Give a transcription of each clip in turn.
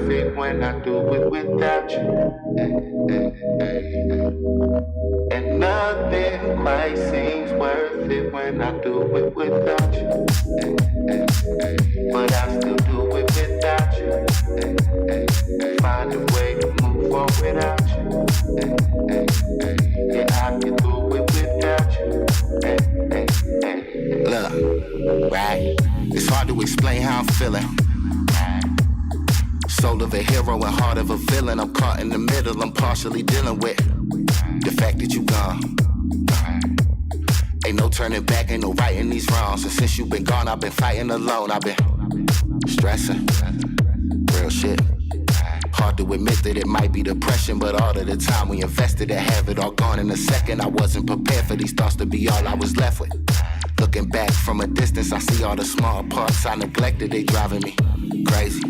perfect when I do it without you. And nothing quite seems worth it when I do it without you. But I still do it without you. Find a way to move on without you. Yeah, I can do it without you. Look, right? It's hard to explain how I'm feeling. Soul of a hero and heart of a villain. I'm caught in the middle, I'm partially dealing with the fact that you gone. Ain't no turning back, ain't no righting these wrongs. And since you been gone, I've been fighting alone. I've been stressing, real shit. Hard to admit that it might be depression, but all of the time we invested to have it all gone in a second. I wasn't prepared for these thoughts to be all I was left with. Looking back from a distance, I see all the small parts I neglected, they driving me crazy.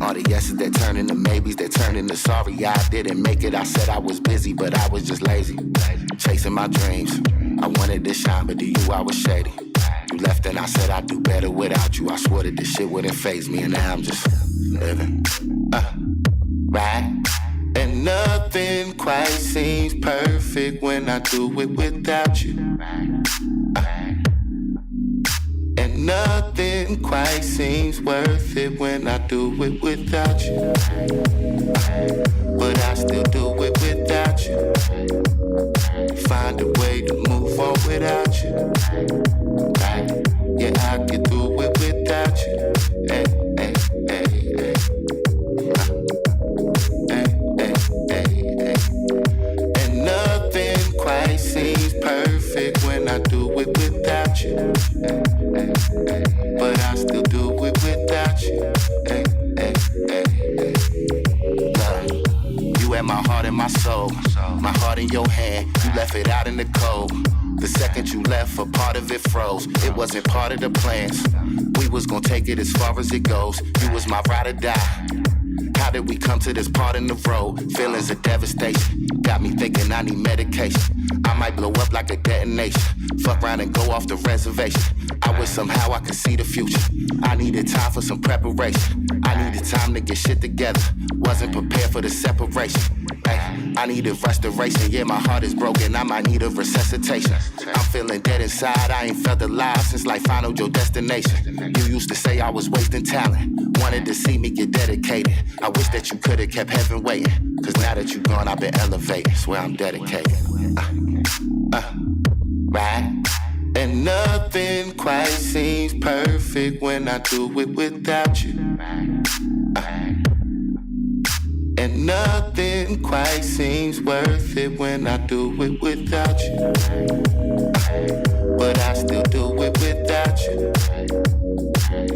All the yeses that turn into maybes, that turn into sorry I didn't make it. I said I was busy, but I was just lazy. Chasing my dreams, I wanted to shine, but to you I was shady. You left and I said I'd do better without you. I swore that this shit wouldn't faze me, and now I'm just living. Right? And nothing quite seems perfect when I do it without you. And nothing quite seems worth it when I do it without you. But I still do it without you. Find a way to move on without you. Right? Yeah, I can do it without you. Hey, hey, hey, hey. And nothing quite seems perfect when I do it without you. But I still do it without you. You had my heart and my soul, my heart in your hand. You left it out in the cold. The second you left, a part of it froze. It wasn't part of the plans. We was gonna take it as far as it goes. You was my ride or die. How did we come to this part in the road? Feelings of devastation got me thinking I need medication. I might blow up like a detonation. Fuck around and go off the reservation. I wish somehow I could see the future. I needed time for some preparation. I needed time to get shit together. Wasn't prepared for the separation. Ay, I needed restoration. Yeah, my heart is broken. I might need a resuscitation. I'm feeling dead inside. I ain't felt alive since life found your destination. You used to say I was wasting talent. Wanted to see me get dedicated. I wish that you could have kept heaven waiting. Cause now that you gone, I've been elevated. Swear I'm dedicated. Right? And nothing quite seems perfect when I do it without you. And nothing quite seems worth it when I do it without you. But I still do it without you.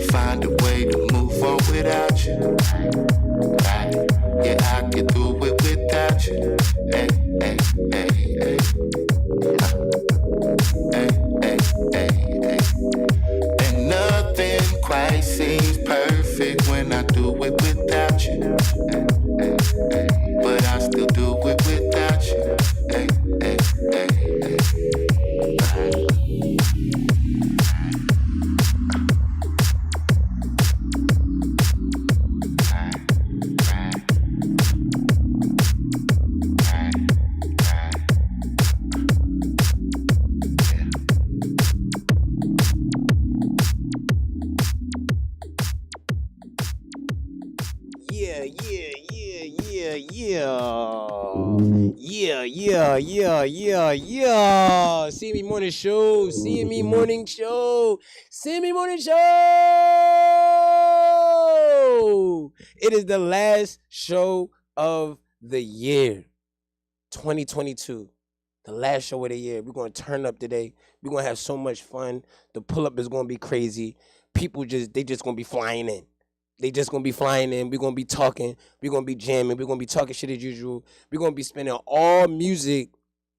Find a way to move on without you. Right? Yeah, I can do it without you. Hey, hey, hey, hey. Hey, hey, hey, hey. And nothing quite seems perfect when I do it without you. But I still do it without you. Hey, hey, hey, hey. Yeah. CME Morning Show. CME Morning Show. CME Morning Show. It is the last show of the year. 2022. The last show of the year. We're going to turn up today. We're going to have so much fun. The pull-up is going to be crazy. People just going to be flying in. They just going to be flying in. We're going to be talking. We're going to be jamming. We're going to be talking shit as usual. We're going to be spinning all music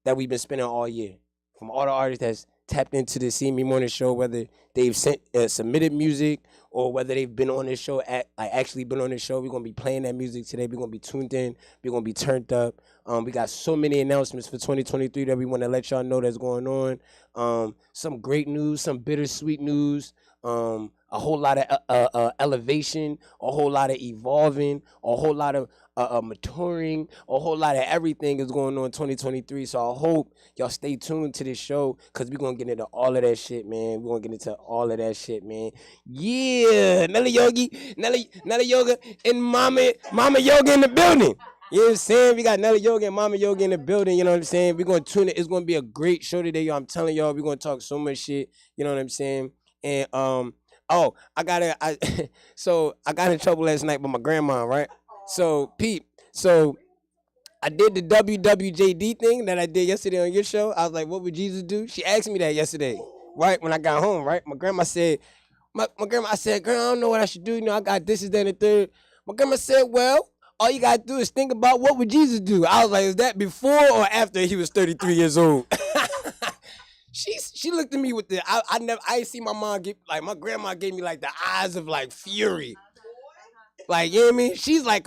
that we've been spinning all year. From all the artists that's tapped into the CME Morning Show, whether they've submitted music or whether they've been on this show, actually been on this show. We're going to be playing that music today. We're going to be tuned in. We're going to be turned up. We got so many announcements for 2023 that we want to let y'all know that's going on. Some great news, some bittersweet news. a whole lot of elevation, a whole lot of evolving, a whole lot of maturing, a whole lot of everything is going on in 2023. So I hope y'all stay tuned to this show because we're going to get into all of that shit, man. We're going to get into all of that shit, man. Yeah, Nelly Yoga, and Mama Yoga in the building. You know what I'm saying? We got Nelly Yoga and Mama Yoga in the building. You know what I'm saying? We're going to tune it. It's going to be a great show today, y'all. I'm telling y'all, we're going to talk so much shit. You know what I'm saying? And, oh, I got in trouble last night by my grandma, right? So, Pete, I did the WWJD thing that I did yesterday on your show. I was like, what would Jesus do? She asked me that yesterday, right? When I got home, right? My grandma said, I said, girl, I don't know what I should do. You know, I got this, that, and the third. My grandma said, well, all you got to do is think about what would Jesus do. I was like, is that before or after he was 33 years old? She looked at me with the, I ain't see my mom get, like, my grandma gave me, like, the eyes of, like, fury. Like, you know what I mean? She's like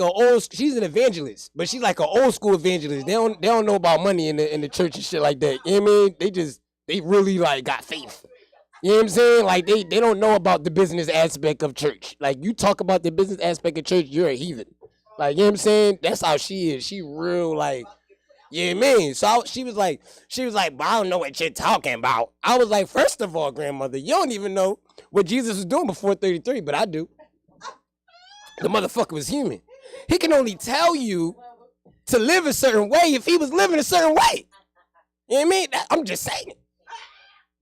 she's an evangelist, but she's like an old school evangelist. They don't know about money in the church and shit like that. You know what I mean? They really, like, got faith. You know what I'm saying? Like, they don't know about the business aspect of church. Like, you talk about the business aspect of church, you're a heathen. Like, you know what I'm saying? That's how she is. She real, like, you know what I mean? So she was like, but I don't know what you're talking about. I was like, first of all, grandmother, you don't even know what Jesus was doing before 33, but I do. The motherfucker was human. He can only tell you to live a certain way if he was living a certain way. You know what I mean? I'm just saying.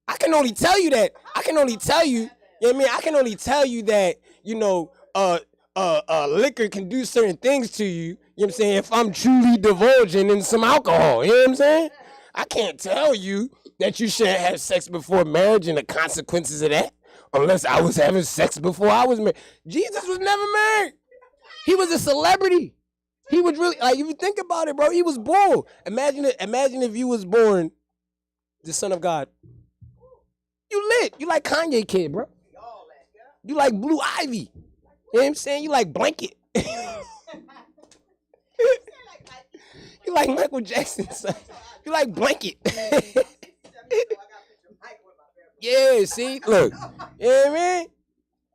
I can only tell you that. I can only tell you, you know what I mean? I can only tell you that, you know, liquor can do certain things to you. You know what I'm saying? If I'm truly divulging in some alcohol, you know what I'm saying? I can't tell you that you shouldn't have sex before marriage and the consequences of that. Unless I was having sex before I was married. Jesus was never married. He was a celebrity. He was really, like, if you think about it, bro, he was born. Imagine if you was born the son of God. You lit. You like Kanye Kid, bro. You like Blue Ivy. You know what I'm saying? You like Blanket. You like Michael Jackson, son. You like Blanket. Yeah, see, look, you know what I mean?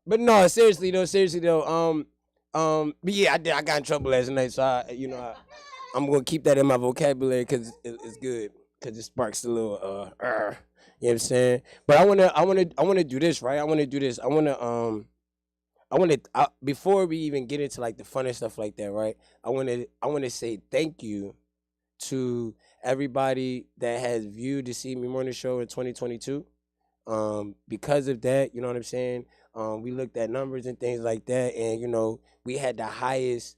But no, seriously though, but yeah, I got in trouble last night, so I'm gonna keep that in my vocabulary because it's good, because it sparks a little, you know what I'm saying? But I wanna do this, right? Before we even get into like the fun and stuff like that, right? I wanna say thank you to everybody that has viewed the CME Morning Show in 2022. Because of that, you know what I'm saying? We looked at numbers and things like that, and you know, we had the highest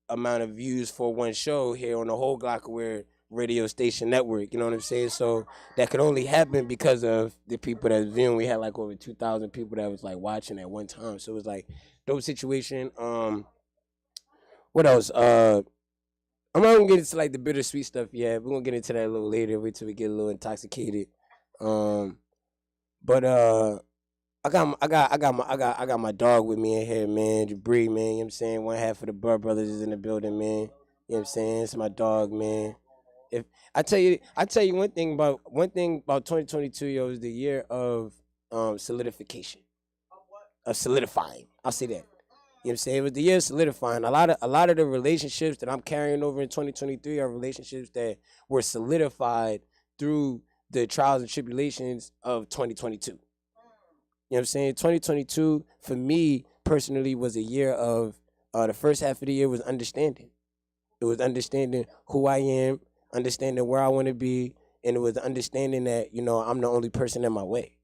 amount of views for one show here on the whole Glockaware radio station network. You know what I'm saying? So that could only happen because of the people that's viewing. We had like over 2,000 people that was like watching at one time. So it was like dope situation. What else? I'm not gonna get into like the bittersweet stuff yet. We're gonna get into that a little later. Wait till we get a little intoxicated. But I got my dog with me in here, man. Jabri, man. You know what I'm saying? One half of the Burr brothers is in the building, man. You know what I'm saying? It's my dog, man. If I tell you one thing about 2022, yo, is the year of solidification. Of solidifying. I'll say that. You know what I'm saying? It was the year of solidifying. A lot of the relationships that I'm carrying over in 2023 are relationships that were solidified through the trials and tribulations of 2022. You know what I'm saying? 2022, for me, personally, was a year of, the first half of the year was understanding. It was understanding who I am, understanding where I want to be, and it was understanding that, you know, I'm the only person in my way.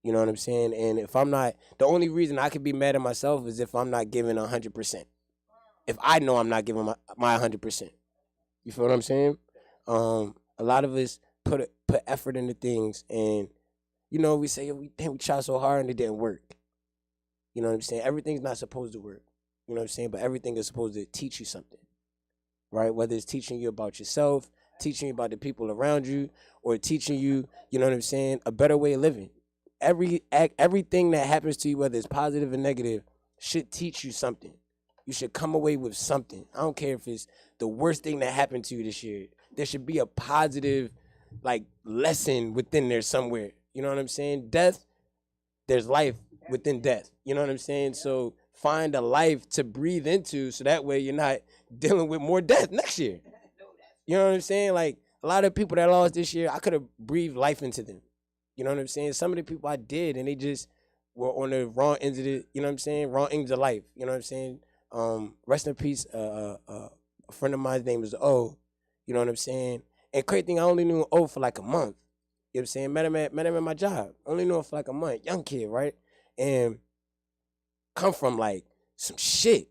You know what I'm saying? And if I'm not, the only reason I could be mad at myself is if I'm not giving 100%. If I know I'm not giving my 100%. You feel what I'm saying? A lot of us put effort into things, and you know, we say, we tried so hard and it didn't work. You know what I'm saying? Everything's not supposed to work. You know what I'm saying? But everything is supposed to teach you something, right? Whether it's teaching you about yourself, teaching you about the people around you, or teaching you, you know what I'm saying, a better way of living. Everything that happens to you, whether it's positive or negative, should teach you something. You should come away with something. I don't care if it's the worst thing that happened to you this year. There should be a positive, like, lesson within there somewhere. You know what I'm saying? Death, there's life. within death. You know what I'm saying? So find a life to breathe into so that way you're not dealing with more death next year. You know what I'm saying? Like a lot of people that lost this year, I could have breathed life into them. You know what I'm saying? Some of the people I did, and they just were on the wrong ends of the, you know what I'm saying? Wrong ends of life. You know what I'm saying? Rest in peace. A friend of mine's name is O. You know what I'm saying? And crazy thing, I only knew O for like a month. You know what I'm saying? Met him at my job. Only knew him for like a month. Young kid, right? And come from like some shit.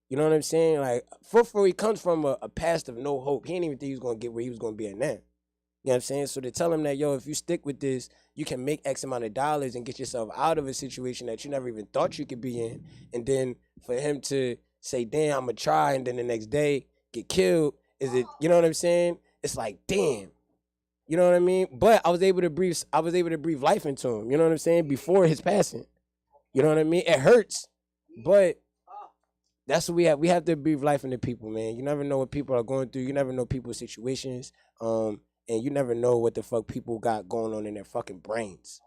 You know what I'm saying? Like, for he comes from a past of no hope. He didn't even think he was going to get where he was going to be at now. You know what I'm saying? So to tell him that, yo, if you stick with this, you can make X amount of dollars and get yourself out of a situation that you never even thought you could be in. And then for him to say, damn, I'm going to try, and then the next day get killed, is it, you know what I'm saying? It's like, damn. You know what I mean? But I was able to breathe life into him, you know what I'm saying, before his passing. You know what I mean? It hurts, but that's what we have. We have to breathe life into people, man. You never know what people are going through. You never know people's situations. And you never know what the fuck people got going on in their fucking brains.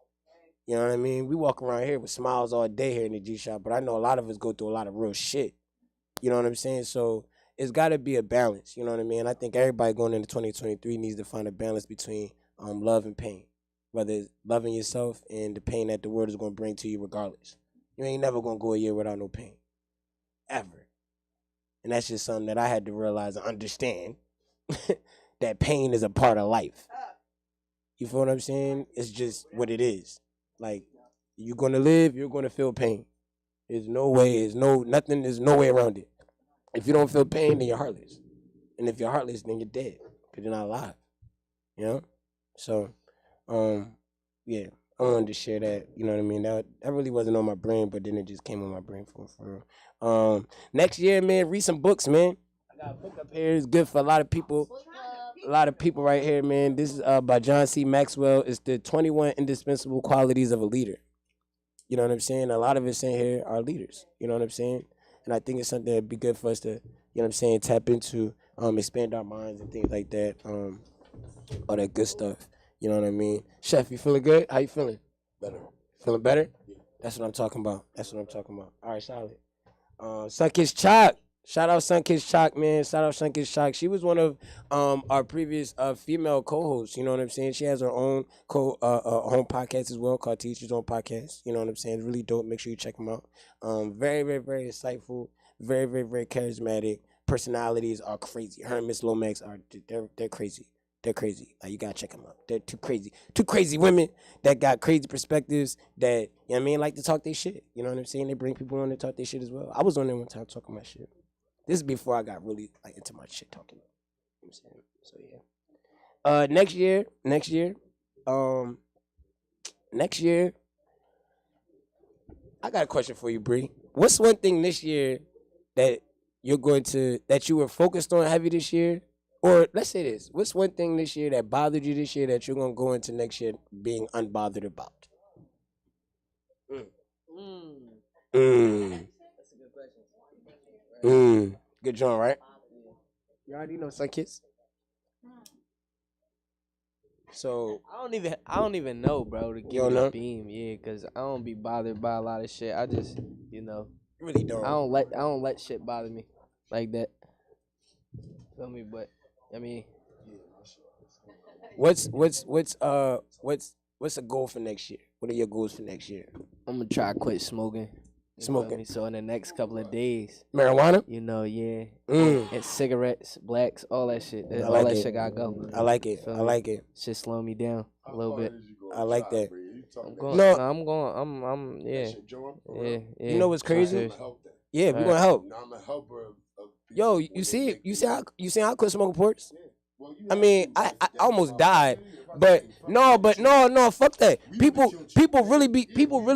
You know what I mean? We walk around here with smiles all day here in the G Shop, but I know a lot of us go through a lot of real shit. You know what I'm saying? So it's got to be a balance. You know what I mean? I think everybody going into 2023 needs to find a balance between love and pain, whether it's loving yourself and the pain that the world is going to bring to you regardless. You ain't never going to go a year without no pain. Ever. And that's just something that I had to realize and understand. That pain is a part of life. You feel what I'm saying? It's just what it is. Like, you're going to live, you're going to feel pain. There's no way, there's no way around it. If you don't feel pain, then you're heartless. And if you're heartless, then you're dead. Because you're not alive. You know? So, yeah. I wanted to share that. You know what I mean? That really wasn't on my brain, but then it just came on my brain for real. Next year, man, read some books, man. I got a book up here. It's good for a lot of people. A lot of people right here, man. This is by John C. Maxwell. It's the 21 indispensable qualities of a leader. You know what I'm saying? A lot of us in here are leaders. You know what I'm saying? And I think it's something that'd be good for us to, you know what I'm saying, tap into, expand our minds and things like that. All that good stuff. You know what I mean? Chef, you feeling good? How you feeling? Better. Feeling better? Yeah. That's what I'm talking about. All right, solid. Sunkissed Chalk. Shout out Sunkissed Chalk, man. Shout out Sunkissed Chalk. She was one of our previous female co-hosts. You know what I'm saying? She has her own home podcast as well called Teachers On Podcast. You know what I'm saying? It's really dope. Make sure you check them out. Very, very, very insightful. Very, very, very charismatic. Personalities are crazy. Her and Miss Lomax they're crazy. They're crazy. Like, you gotta check them out. They're too crazy. Two crazy women that got crazy perspectives that, you know what I mean, like to talk their shit. You know what I'm saying? They bring people on to talk their shit as well. I was on there one time talking my shit. This is before I got really like into my shit talking. You know what I'm saying? So yeah. Next year, I got a question for you, Bree. What's one thing this year that you were focused on heavy this year? Or let's say this. What's one thing this year that bothered you this year that you're gonna go into next year being unbothered about? That's a good question. Good joint, right? You already know Sunkissed. So I don't even know, bro, to give you a beam, cause I don't be bothered by a lot of shit. I just, really don't. I don't let shit bother me like that. Feel me? But I mean, what's a goal for next year? What are your goals for next year? I'm gonna try to quit smoking. So in the next couple of days, marijuana, and cigarettes, blacks, all that shit. All that shit gotta go. I like it. Shit slow me down a little bit. I like that. Yeah. You know what's crazy? Yeah, we're gonna help. I'm a helper. Yo, you see how I quit smoking ports? I mean, I almost died, but no, fuck that. People really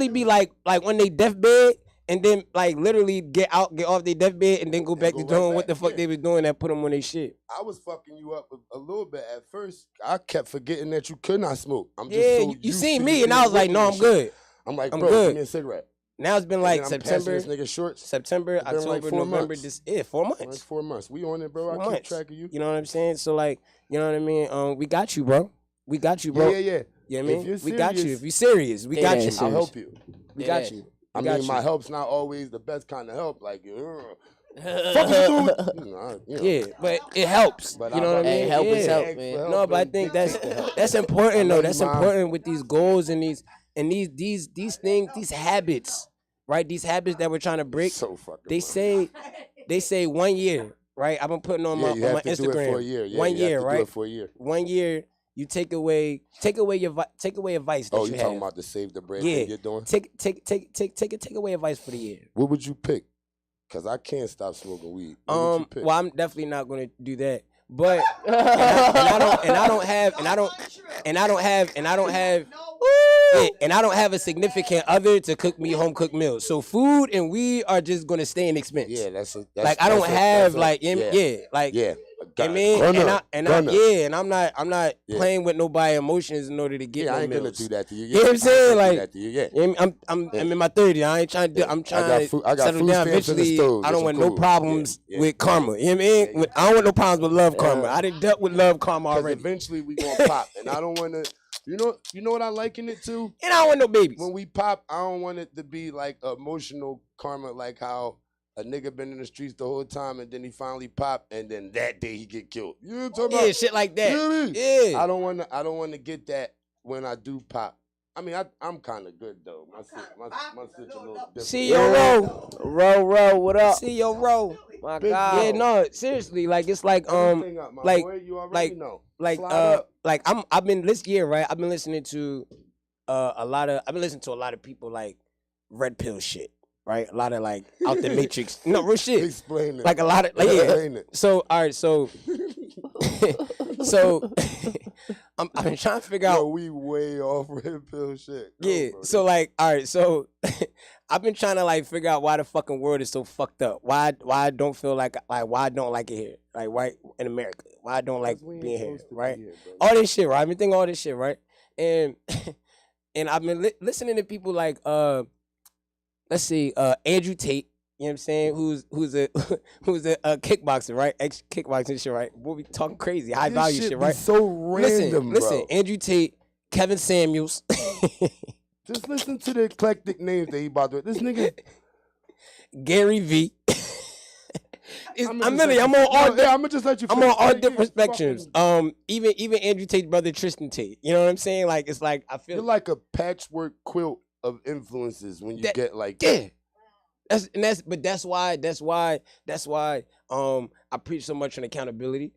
be like when they deathbed and then like literally get off their deathbed and then go back to doing what the fuck they was doing that put them on their shit. I was fucking you up a little bit at first. I kept forgetting that you could not smoke. You seen me and I was like, no, I'm good. I'm like, bro, give me a cigarette. Now it's been like September, October, like November. 4 months. It's 4 months. We on it, bro. I keep track of you. You know what I'm saying? So like, you know what I mean? We got you, bro. Yeah. You know what I mean? We got you. If you're serious, we got you. I'll help you. We got you. I mean, my help's not always the best kind of help. Like, fuck you doing? Yeah, but it helps. But you know what I mean? help is Yeah. help, man. No, but I think that's important though. That's important with these goals and these things, these habits, right? These habits that we're trying to break. So fucking They say 1 year, right? I've been putting on my Instagram. Do it for a year. Yeah, 1 year, right? Do it for a year. 1 year. You take away advice that you have. Oh, you talking about the save the bread thing you're doing? Take away advice for the year. What would you pick? Because I can't stop smoking weed. What would you pick? Well, I'm definitely not going to do that. But I don't have a significant other to cook me home cooked meals. So food and weed are just gonna stay in expense. Yeah, that's like I don't have like I mean, and I'm not playing with nobody's emotions in order to get no I ain't meals. gonna do that to you. You know what I'm saying? Like, I'm in my 30s. I ain't trying to. I'm trying to settle down eventually. I don't want no problems with karma. You know what I mean? I don't want no problems with love karma. I done dealt with love karma already. Eventually we gonna pop, and I don't want to. You know what I like in it too? And I don't want no babies. When we pop, I don't want it to be like emotional karma, like how a nigga been in the streets the whole time and then he finally pop and then that day he get killed. You know what I'm talking about? Yeah, shit like that. You know what I mean? Yeah. I don't want to get that when I do pop. I mean, I'm kind of good though. My shit's a little different. See your Roll, what up? See your roll. My God. Yeah, no, seriously, like it's like I've been this year, right? I've been listening to a lot of people like red pill shit, right? A lot of like out the matrix. No, real shit. Explain it. Like a lot of like So all right, so I've been trying to figure out. We way off red pill shit. So like, all right, so I've been trying to like figure out why the fucking world is so fucked up. Why I don't feel like why I don't like it here, like why in America, why I don't like being here, right? All this shit, right? I've been thinking all this shit, right? And I've been listening to people like let's see, Andrew Tate. You know what I'm saying? Who's a kickboxer, right? Ex-kickboxing shit, right? We'll be talking crazy, high value shit, right? So random, listen, Andrew Tate, Kevin Samuels. Just listen to the eclectic names that he about to. This nigga, Gary V. I'm on all different spectrums. Even Andrew Tate's brother Tristan Tate. You know what I'm saying? Like it's like I feel you're like a patchwork quilt of influences when you get like That's why I preach so much on accountability.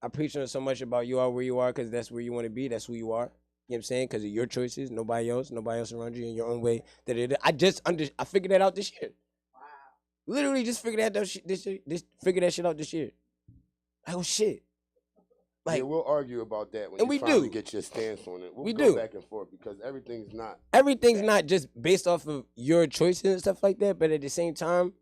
I preach on so much about you are where you are because that's where you want to be. That's who you are. You know what I'm saying? Because of your choices, nobody else around you in your own way. I figured that out this year. Wow. Literally just figured that out figured that shit out this year. Like, oh shit. Like, yeah, we'll argue about that when you finally get your stance on it. We'll go back and forth because everything's not just based off of your choices and stuff like that, but at the same time,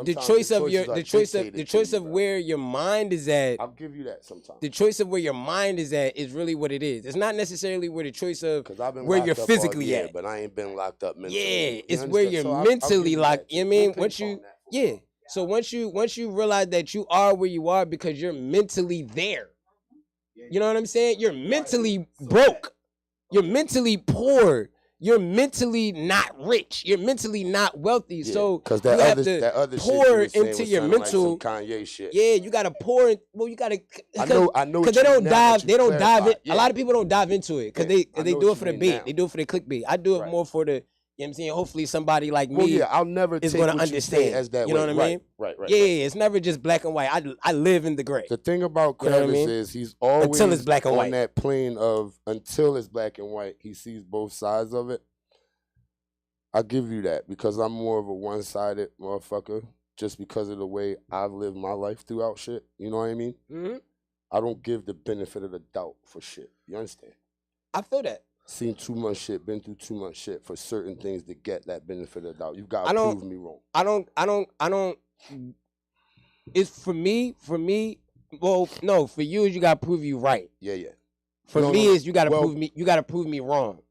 the choice of where your mind is at. I'll give you that sometimes. The choice of where your mind is at is really what it is. It's not necessarily where the choice of where you're physically at. But I ain't been locked up mentally. Yeah, it's where you're mentally locked. You know what I mean? So once you realize that you are where you are because you're mentally there. You know what I'm saying? You're mentally broke. You're mentally poor. You're mentally not rich. You're mentally not wealthy. Yeah, so you have to pour into your mental. Like Kanye shit. Yeah, you gotta pour in. Well, you gotta. I know. Because they don't dive. They don't dive in. Yeah. A lot of people don't dive into it because they do it for the bait. Now. They do it for the clickbait. I do it more for the. You know what I'm saying? Hopefully somebody like me I'll never is going to understand. As that you know what I mean? Right. Yeah, it's never just black and white. I live in the gray. The thing about Kravis is he's always until it's black and white. On that plane of until it's black and white, he sees both sides of it. I'll give you that because I'm more of a one-sided motherfucker just because of the way I've lived my life throughout shit. You know what I mean? Mm-hmm. I don't give the benefit of the doubt for shit. You understand? I feel that. Seen too much shit, been through too much shit for certain things to get that benefit of the doubt. You've got to prove me wrong. I don't. It's for me. Well, no, for you is you got to prove you right. Yeah. For me is you got to prove me. You got to prove me wrong.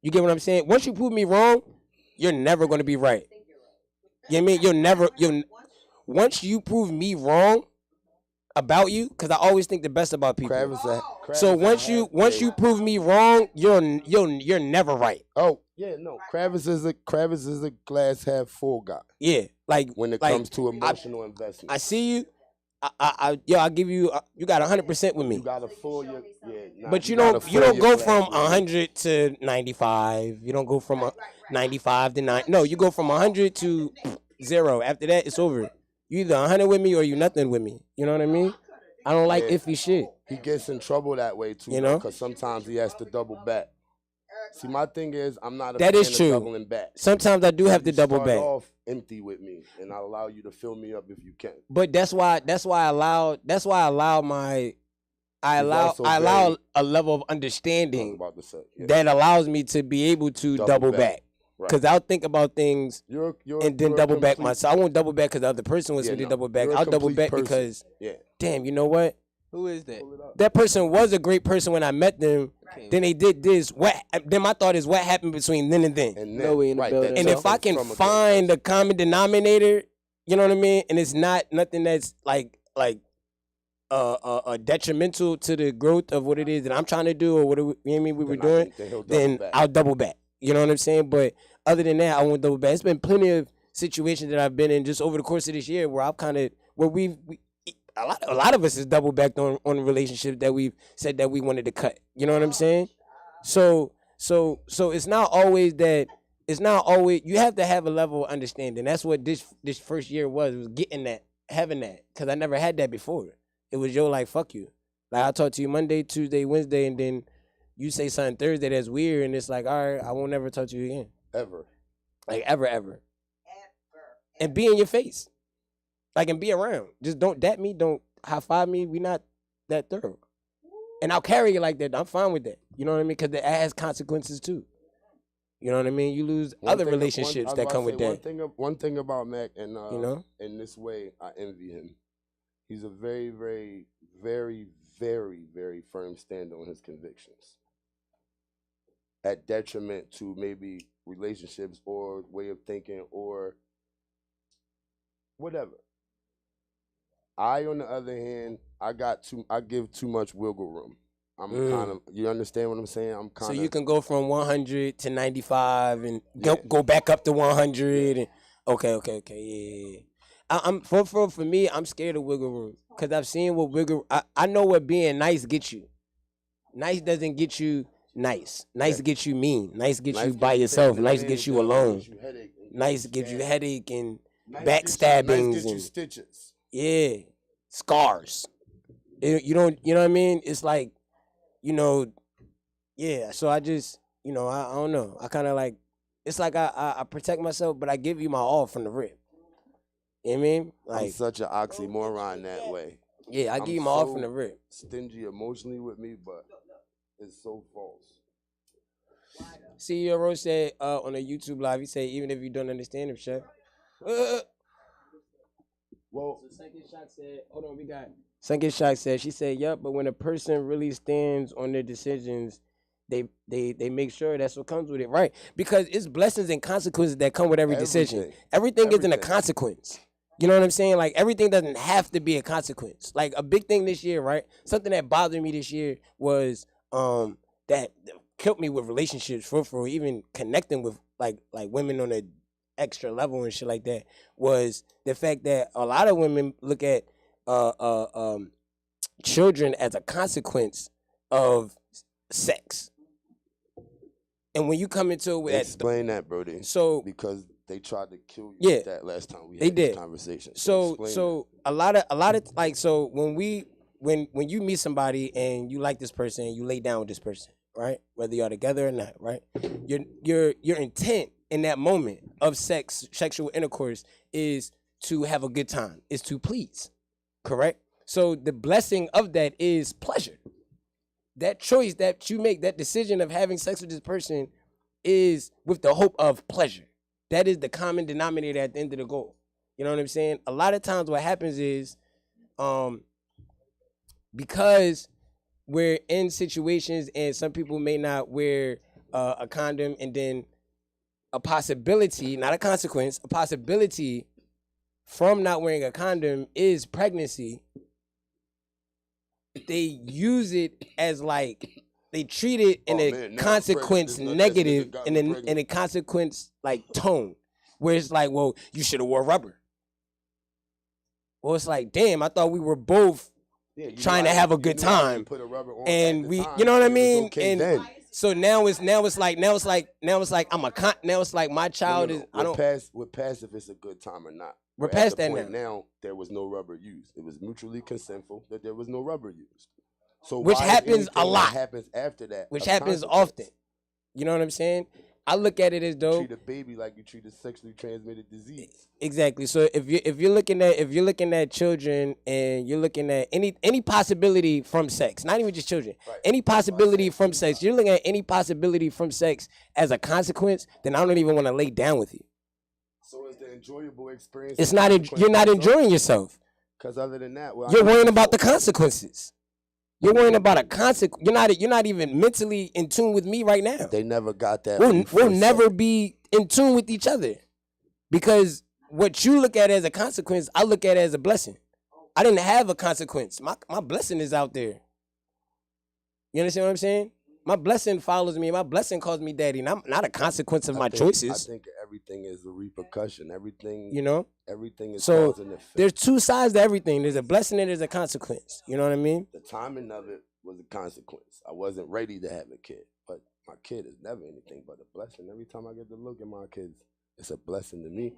You get what I'm saying? Once you prove me wrong, you're never going to be right. You know what I mean? Once you prove me wrong about you, because I always think the best about people. So once you prove me wrong, you're never right. Oh, Yeah, no. Kravis is a glass half full guy. Yeah, like when it comes to emotional investment. I see you. I'll give you. You got 100% with me. You got a full. But you don't go from 100 to 95. You don't go from 95 to 9. No, you go from 100 to 0. After that, it's over. You either 100 with me or you nothing with me. You know what I mean? I don't like iffy shit. He gets in trouble that way too, you know, because sometimes he has to double back. See, my thing is, I'm not a fan of doubling back. Sometimes I do have to double back. Start off empty with me, and I'll allow you to fill me up if you can. But that's why I allow a level of understanding that allows me to be able to double back. Because I'll think about things and then double back myself. I won't double back because the other person wants me to double back. I'll double back because, damn, you know what? Who is that? That person was a great person when I met them. Then they did this. Then my thought is, what happened between then and then? And if I can find the common denominator, you know what I mean, and it's not nothing that's like detrimental to the growth of what it is that I'm trying to do or what we were doing, then I'll double back. You know what I'm saying? But other than that, I won't double back. It's been plenty of situations that I've been in just over the course of this year where I've a lot of us has double backed on a relationship that we've said that we wanted to cut. You know what I'm saying? So it's not always that. It's not always. You have to have a level of understanding. That's what this first year was getting that, having that, because I never had that before. It was like fuck you. Like I talk to you Monday, Tuesday, Wednesday, and then you say something Thursday that's weird, and it's like, all right, I won't never talk to you again. Ever. Like ever. And be in your face. Like, and be around. Just don't dap me. Don't high five me. We not that thorough. And I'll carry it like that. I'm fine with that. You know what I mean? Because it has consequences too. You know what I mean? You lose other relationships that come with that. One thing about Mac, and you know, in this way, I envy him. He's a very, very, very, very, very firm stand on his convictions. At detriment to maybe relationships or way of thinking or whatever. I, on the other hand, I give too much wiggle room. I'm kind of, you understand what I'm saying? I'm kind of. So you can go from 100 to 95 and go back up to 100. And okay, yeah. I'm for me, I'm scared of wiggle room because I've seen what I know what being nice gets you. Nice doesn't get you nice. Nice gets you mean. Nice gets you by yourself. Nice gets you alone. Nice gives you headache and backstabbings. Nice gets you stitches. Yeah, scars. You know what I mean? It's like, you know, yeah. So I just, you know, I don't know. I kind of like, it's like I protect myself, but I give you my all from the rip. You know what I mean? Like, I'm such an oxymoron that way. Yeah, I give you my all from the rip. Stingy emotionally with me, but it's so false. CEO Rose said on a YouTube live, he said, even if you don't understand him, chef. Well, so Second Shock said, hold on, we got. Second Shock said, she said, yep, but when a person really stands on their decisions, they make sure that's what comes with it, right? Because it's blessings and consequences that come with every decision. Everything isn't a consequence. You know what I'm saying? Like, everything doesn't have to be a consequence. Like, a big thing this year, right? Something that bothered me this year was that killed me with relationships for even connecting with like women on an extra level and shit like that, was the fact that a lot of women look at children as a consequence of sex. And when you come into it with explain that, Brody. So because they tried to kill you with that last time we had this conversation. So a lot of like, so when you meet somebody and you like this person and you lay down with this person, right? Whether you're together or not, right? Your intent in that moment of sexual intercourse is to have a good time, is to please, correct? So the blessing of that is pleasure. That choice that you make, that decision of having sex with this person is with the hope of pleasure. That is the common denominator at the end of the goal. You know what I'm saying? A lot of times what happens is because we're in situations and some people may not wear a condom, and then a possibility, not a consequence, a possibility from not wearing a condom is pregnancy. They use it as like they treat it in a consequence negative, in a consequence like tone, where it's like, well, you should have wore rubber. Well, it's like, damn, I thought we were both trying to have a good time, and we, you know what I mean? Okay, and then. So now it's like my child is. I don't. We're past if it's a good time or not. We're past that now. Now there was no rubber used. It was mutually consensual that there was no rubber used. So which happens a lot. Happens after that. Which happens often. You know what I'm saying? I look at it as though treat a baby like you treat a sexually transmitted disease. Exactly. So if you're looking at children and you're looking at any possibility from sex, not even just children, right. Any possibility from sex, you're looking at any possibility from sex as a consequence, then I don't even want to lay down with you. So it's the enjoyable experience. It's not. You're not enjoying yourself. Because other than that, you're worrying about the consequences. You're worrying about a consequence. You're not even mentally in tune with me right now. They never got that. We'll never be in tune with each other, because what you look at as a consequence, I look at it as a blessing. I didn't have a consequence. My blessing is out there. You understand what I'm saying? My blessing follows me. My blessing calls me daddy, not a consequence of my choices. I think everything is a repercussion. Everything, everything is so cause and effect. There's two sides to everything. There's a blessing and there's a consequence. You know what I mean? The timing of it was a consequence. I wasn't ready to have a kid, but my kid is never anything but a blessing. Every time I get to look at my kids, it's a blessing to me.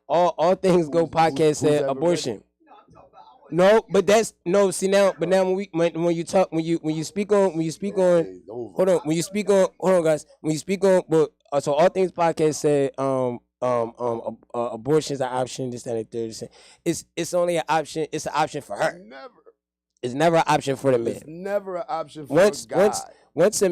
all things go podcast said abortion. No, but that's no. See now, but now when you speak on, hold on, guys. When you speak on, but so all things podcast said, abortion's an option. This, that, and third. It's only an option. It's an option for her. It's never an option for the man. It's never an option for a guy. Once a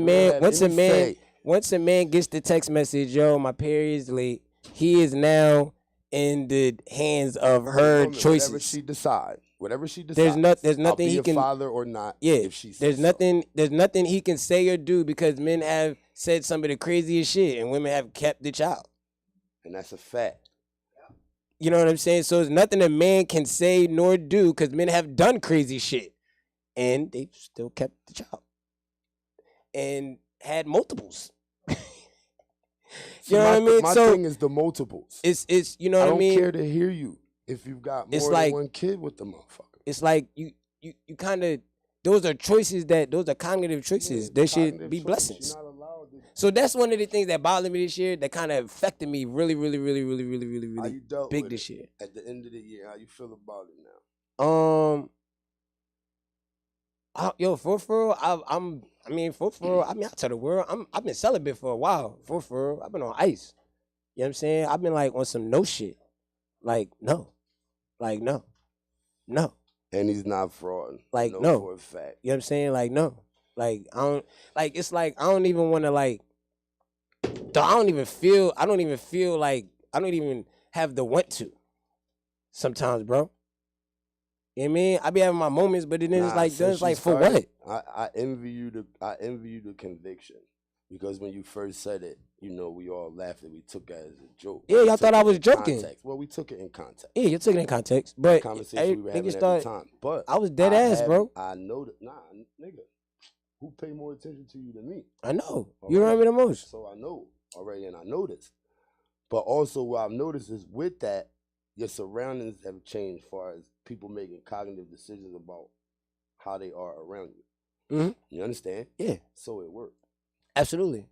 man gets the text message, yo, my period's late. He is now in the hands of her choices. Whatever she decides. There's nothing he can. Father or not. Yeah. If she there's nothing he can say or do, because men have said some of the craziest shit and women have kept the child. And that's a fact. You know what I'm saying? So there's nothing a man can say nor do, because men have done crazy shit and they still kept the child and had multiples. You know what I mean? My thing is the multiples. It's you know what I mean? I don't care to hear you if you've got more than one kid with the motherfucker. It's like you kind of, those are cognitive choices. They should be blessings. So that's one of the things that bothered me this year, that kind of affected me really, really, really, really, really, really, really big this year. At the end of the year, how you feel about it now? For real, I tell the world, I've been celibate for a while. For real, I've been on ice. You know what I'm saying? I've been like on some no shit. Like no. And he's not fraud. Like no. For a fact. You know what I'm saying? Like no. Like I don't, like it's like I don't even want to like. I don't even feel like I don't even have the want to. Sometimes, bro. You know what I mean? I be having my moments, but then it's like for what? I envy you the conviction, because when you first said it, we all laughed and we took it as a joke. Yeah, y'all thought I was joking. Context. Well, we took it in context. Yeah, you took it in context, but the conversation we were having at the time. But I was dead ass, bro. I know that. Nah, nigga, who pay more attention to you than me? I know. You remember the most. So I know already, and I noticed. But also, what I've noticed is with that, your surroundings have changed as far as people making cognitive decisions about how they are around you. Mm-hmm. You understand? Yeah. So it worked. Absolutely.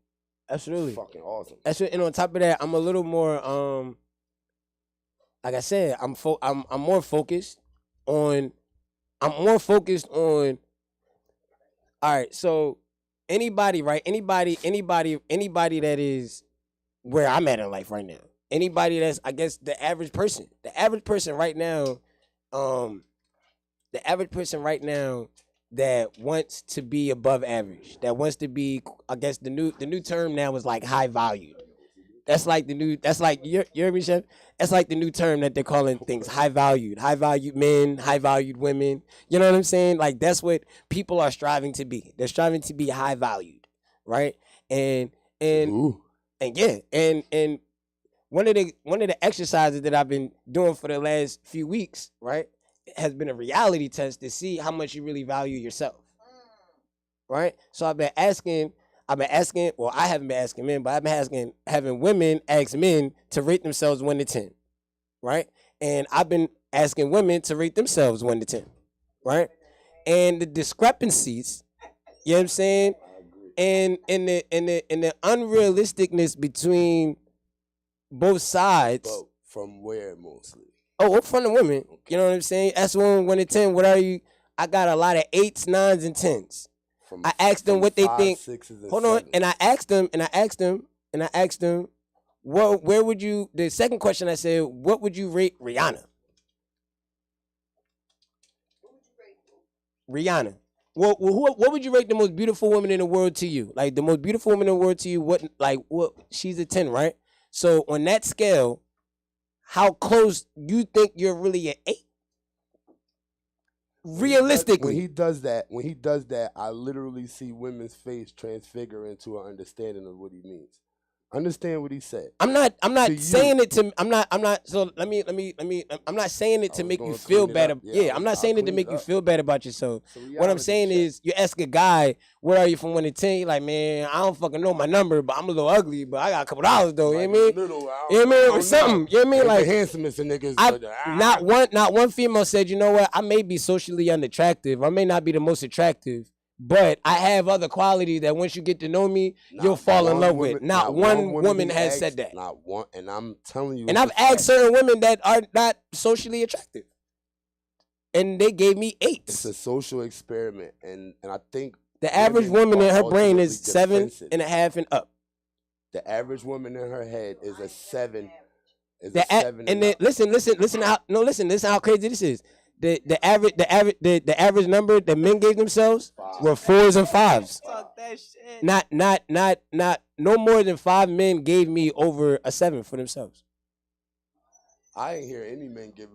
It's fucking awesome. And on top of that, I'm a little more like I said, I'm more focused on. All right, so anybody that is where I'm at in life right now. Anybody that's, I guess, the average person right now, that wants to be above average, that wants to be, I guess the new term now is like high valued. You hear me, Chef? That's like the new term that they're calling things high valued men, high valued women. You know what I'm saying? Like that's what people are striving to be. They're striving to be high valued, right? And yeah, and one of the exercises that I've been doing for the last few weeks, right, has been a reality test to see how much you really value yourself. right? So I've been asking, well, I haven't been asking men, but I've been having women ask men to rate themselves 1 to 10, right? And I've been asking women to rate themselves 1 to 10, right? And the discrepancies, you know what I'm saying? And the unrealisticness between both sides. But from where mostly? Oh, from the women. Okay. You know what I'm saying? That's 1 to 10. What are you? I got a lot of 8s, 9s, and 10s. I asked them what they think. Hold on, and I asked them, where would you? The second question I said, what would you rate Rihanna? Rihanna. Well, what would you rate the most beautiful woman in the world to you? Like the most beautiful woman in the world to you? What? She's a 10, right? So on that scale, how close you think you're really an 8? Realistically, when he does that, I literally see women's face transfigure into an understanding of what he means. Understand what he said. I'm not saying it to. I'm not. So let me. I'm not saying it to make you feel bad. Yeah, I'm not saying it to make you feel bad about yourself. So what I'm saying is, you ask a guy, "What are you from 1 to 10?" You're like, "Man, I don't fucking know my number, but I'm a little ugly, but I got a couple dollars though." You know what I mean? You know what I mean? Or something. You know what I mean? Like the handsomest of niggas. Not one female said, "You know what? I may be socially unattractive. I may not be the most attractive, but I have other qualities that once you get to know me, you'll fall in love with." Not one woman has said that. Not one, and I'm telling you. And I've asked certain women that are not socially attractive, and they gave me 8s. It's a social experiment, and I think the average woman in her brain is 7.5 and up. The average woman in her head is a 7. And then listen how crazy this is. The average number that men gave themselves were 4s and 5s. Fuck that shit. Not no more than 5 men gave me over a 7 for themselves. I ain't hear any men give.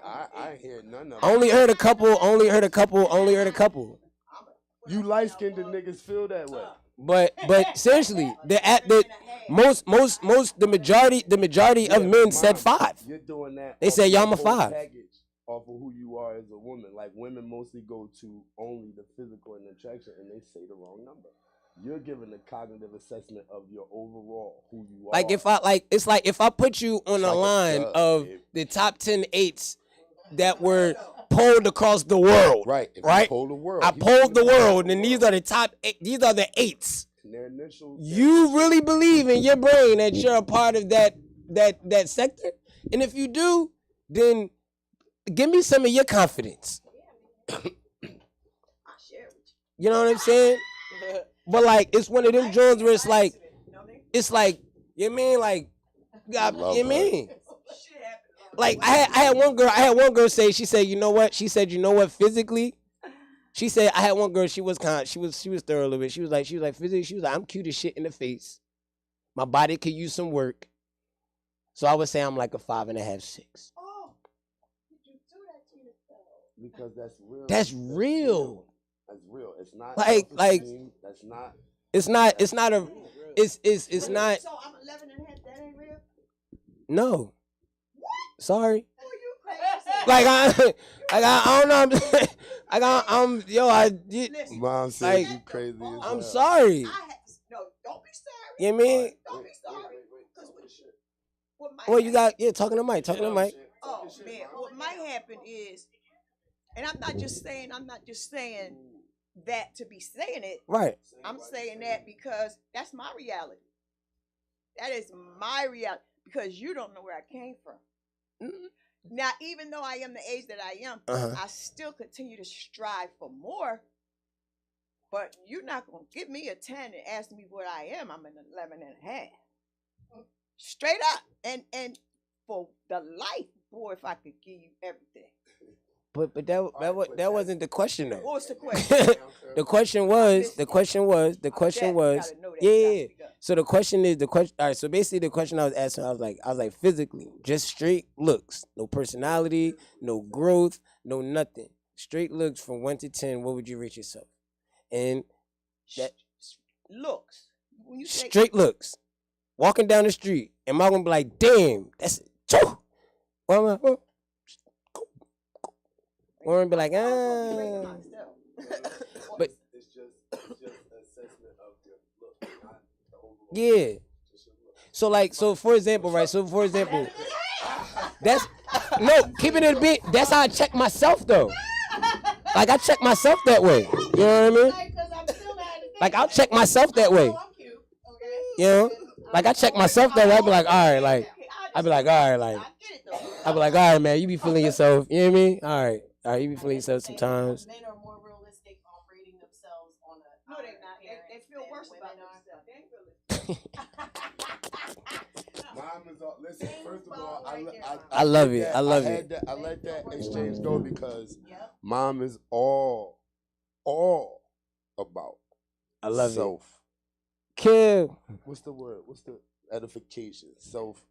I ain't hear none of them. Only heard a couple. You light skinned niggas feel that way. But seriously, the majority of men said 5. You're doing that. They said, "Y'all, I'm a 5." Off of who you are as a woman. Like, women mostly go to only the physical and attraction, and they say the wrong number. You're giving a cognitive assessment of your overall who you are. Like if I put you on a line of the top 10 8s that were polled across the world. Right. Right. I polled the world, and these are the top 8. These are the 8s. You really believe in your brain that you're a part of that sector? And if you do, then give me some of your confidence. You know what I'm saying? But like, it's one of them joints where it's like, you know what I mean? Like, you know what I mean? Like, I had one girl say, she said, you know what? She said, you know what? Physically, she said, I had one girl, she was thorough a little bit. She was like, physically, she was like, I'm cute as shit in the face. My body could use some work. So I would say I'm like a 5.5, 6. Because that's real. That's real. That's real. It's not like that's not. It's not a. It's not. So I'm 11 and a half. That ain't real. No. What? Sorry. Oh, you crazy. I don't know. Mom said you crazy. I'm sorry. No, don't be sorry. You know what I mean? Don't be sorry. Well, you got talking to Mike. Oh man, what might happen is. And I'm not just saying that to be saying it. Right. I'm saying that because that's my reality. That is my reality because you don't know where I came from. Mm-hmm. Now, even though I am the age that I am, I still continue to strive for more. But you're not going to give me a 10 and ask me what I am. I'm an 11 and a half. Straight up. And for the life, boy, if I could give you everything. But that wasn't the question though. What was the question? the question was yeah. So the question is all right, so basically the question I was asking, I was like physically, just straight looks, no personality, no growth, no nothing. Straight looks from 1 to 10, what would you rate yourself? And that looks. When you say straight looks. Walking down the street, am I gonna be like, damn, that's it. Or am I or be like, but Yeah. So for example, right? So for example, that's no keeping it a bit. That's how I check myself though. Like I check myself that way. You know what I mean? Like I'll check myself that way. You know? Like I check myself that way. I be like, all right, like I be like, all right, like I be like, all right, man, you be feeling yourself. You know what I mean? All right, you be feeling yourself sometimes. Men are more realistic on rating themselves on a. No, they're not. They feel worse about themselves. They ain't realistic. Mom is all, listen, first of all, I love it. I love it. I let that exchange go because mom is all about I love self. Kill. What's the word? What's the edification? Self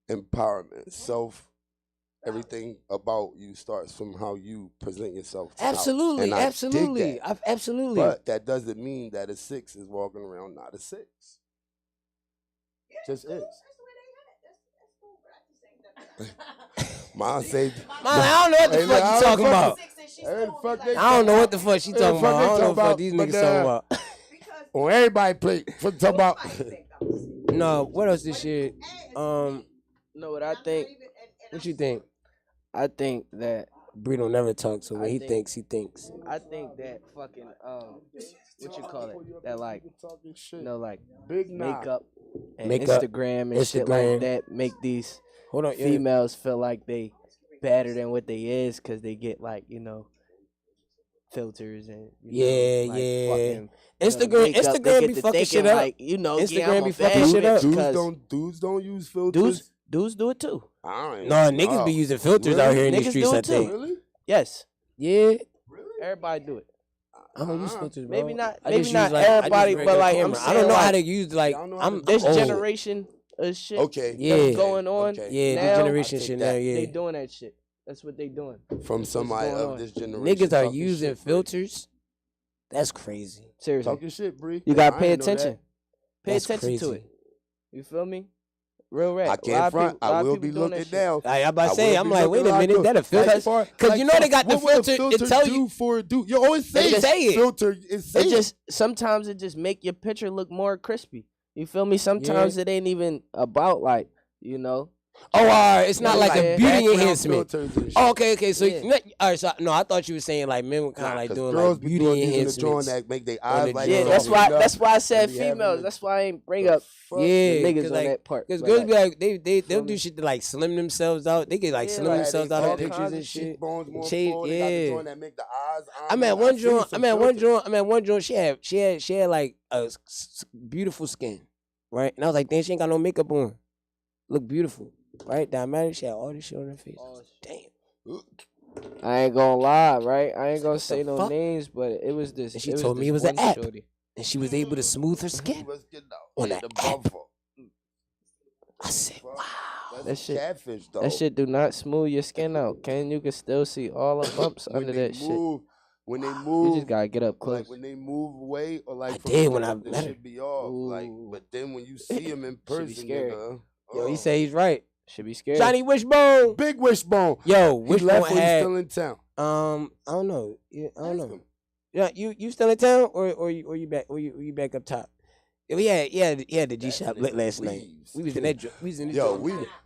empowerment. Everything about you starts from how you present yourself. Absolutely, absolutely, absolutely. But that doesn't mean that a 6 is walking around not a 6. Just is. Mom said, I don't know what the fuck you talking about. I don't know what the fuck she talking about. I don't know what these niggas talking about. On everybody play. Talking about. No, what else this shit? Know what I think? What you think? I think that Bree don't never talk, so when he thinks, he thinks. I think that fucking what you call it? That like like big makeup and Makeup, Instagram and shit like that make these females feel like they better than what they is because they get like filters and fucking, Instagram be fucking shit up. Like, Instagram be fucking shit up. Dudes don't use filters. Dudes do it too. No, niggas be using filters out here in the streets, I think. Really? Yes. Yeah. Really? Everybody do it. I don't use filters, bro. Maybe not everybody, but like I'm saying, I don't know how to use this generation of shit. Okay. Yeah. Going on. Okay. Yeah, now, this generation shit now. Yeah. They doing that shit. That's what they doing. From somebody of this generation. Niggas are using filters. That's crazy. Seriously. Talking shit, Bree. You gotta pay attention. Pay That's attention to crazy. it. You feel me? Real rap. I can't front. I will be looking down. I about to say, I'm like, wait a minute, that a filter? Because you know they got the filter. It tell you for a dude. You always say it. Filter is saying. It just sometimes it just make your picture look more crispy. You feel me? Sometimes it ain't even about like Oh, all right. It's not like a beauty enhancement. Oh, okay. So, all right. So, no, I thought you were saying like men were kind of like doing like beauty enhancements. That make their eyes like that's why I said females. That's why I ain't bring up niggas on that part. Because girls be like they'll do shit to like slim themselves out. They get like slim themselves out of pictures and shit. I'm at one joint. She had like a beautiful skin, right? And I was like, damn, she ain't got no makeup on. Look beautiful. Right? That matter. She had all this shit on her face. Damn. I ain't gonna lie, right? I ain't gonna say no names, but it was this. And she told me it was an app. And she was able to smooth her skin on that app. I said, wow. That shit, catfish, though. That shit do not smooth your skin out. You can still see all the bumps under that shit. When they move, you just gotta get up close. Like when they move away, or like I did when I met her. Should be off. Like, but then when you see him in person, nigga, yo, he say he's right. Should be scared. Johnny Wishbone, big Wishbone. Yo, Wishbone had. Still in town. I don't know. Yeah, I don't know. Yeah, you still in town or you back? Or you back up top? He had the G shop lit last night. We was in that.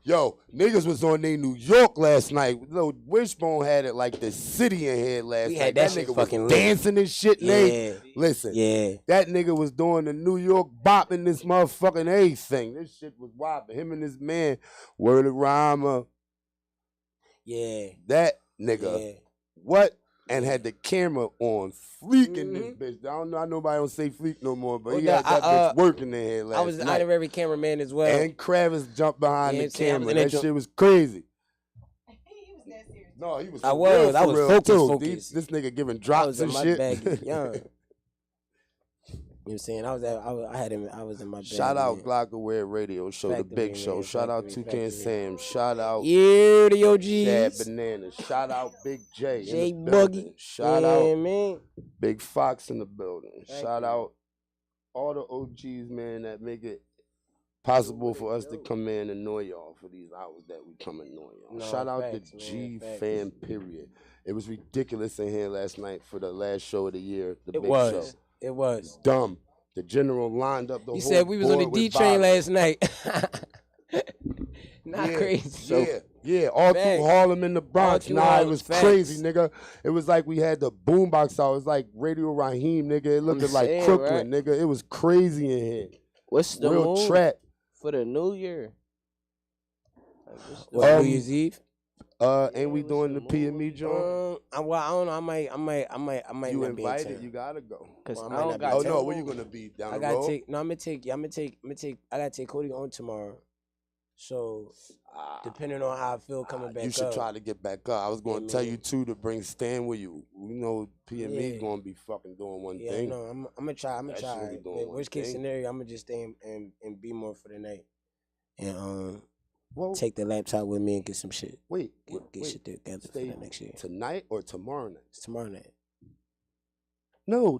Yo, niggas was on their New York last night. Wishbone had it like the city in here last night. That nigga was dancing and shit. Yeah. Listen. Yeah. That nigga was doing the New York bopping this motherfucking everything. This shit was wild. Him and his man, Word of Rhymer. Yeah. That nigga. Yeah. What? And had the camera on fleek in this bitch. I don't know. Nobody don't say fleek no more, but he had that bitch working in here last night. I was an honorary cameraman as well. And Kravis jumped behind the camera. That shit was crazy. No, he was. I was focused. This nigga giving drops and shit. You know what I'm saying? I was in my bag. Shout out Glockaware Radio Show, The Big Show. Shout out Toucan Sam. Shout out the OGs. Shad Banana. Shout out Big J. J Buggy. Shout out Big Fox in the building. Shout out all the OGs, man, that make it possible for us to come in and annoy y'all for these hours that we come and annoy y'all. Shout out the G fam, period. It was ridiculous in here last night for the last show of the year, The Big Show. It was dumb. The general lined up the whole. You said we was on the D train last night. Crazy. Yeah, all through Harlem and the Bronx. Nah, it was crazy, nigga. It was like we had the boombox out. It was like Radio Raheem, nigga. It looked like Crooklyn, nigga. It was crazy in here. What's the real move trap for the New Year? New Year's Eve? Ain't we doing the PME joint? Well, I don't know. I might. You not invited? You gotta go. Cause well, I don't got. Oh no, where you gonna be down the road? I'm gonna take. I gotta take Cody on tomorrow. So, depending on how I feel coming back up. You should try to get back up. I was going to tell you, too, to bring Stan with you. You know, PME going to be fucking doing one thing. Yeah, no, I'm going to try. Worst case scenario, I'm going to just stay and be more for the night. And take the laptop with me and get some shit. Get shit together for the next year. Tonight or tomorrow night? It's tomorrow night. No.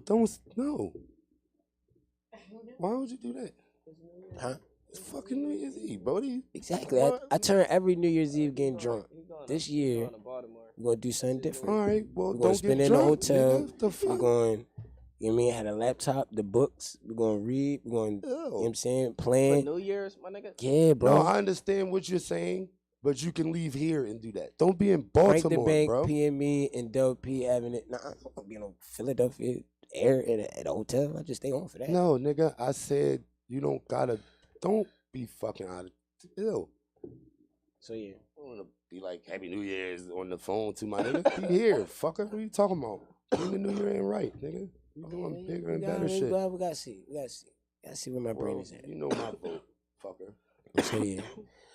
Why would you do that? Huh? It's fucking New Year's Eve, Brody. Exactly. I turn every New Year's Eve getting drunk. This year, we're going to do something different. All right, well, we're going to spend in the hotel. We're going, you know what I mean, had a laptop, the books. We're going to read. We're going, you know what I'm saying, plan. For New Year's, my nigga? Yeah, bro. No, I understand what you're saying, but you can leave here and do that. Don't be in Baltimore, Frank the Bank, bro. PME, and Del P having it. Nah, I'm not going to be in Philadelphia air at a hotel. I just stay on for that. No, nigga, I said you don't be fucking out of ill. So, yeah. I don't want to be like, Happy New Year's on the phone to my nigga. Be here, fucker. What are you talking about? The New Year ain't right, nigga. You doing bigger and better shit. We gotta see. Gotta see where my brain is at. You know my vote, fucker. So, yeah.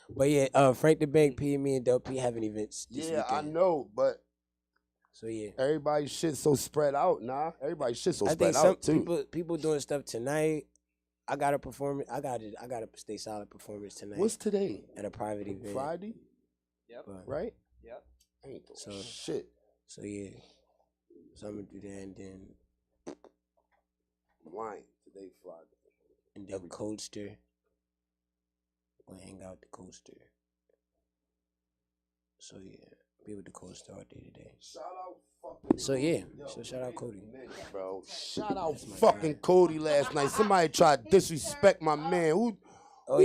But, yeah, Frank the Bank, PME, and Del P having events this weekend. I know, but so, yeah. Everybody's shit so spread out, nah. Everybody's shit so spread out, too. People doing stuff tonight. I got a performance. I got a stay solid performance tonight. What's today? At a private event. Friday? Yep. Right? Yep. I ain't doing shit. So yeah. So I'm gonna do that and then. I'm lying. Today Friday. And then Coaster. Gonna hang out with the Coaster. So yeah, be with the Coaster all day today. Shout out. So yeah, so shout out Cody, bro. Shout out fucking Cody last night. Somebody tried to disrespect my man. Who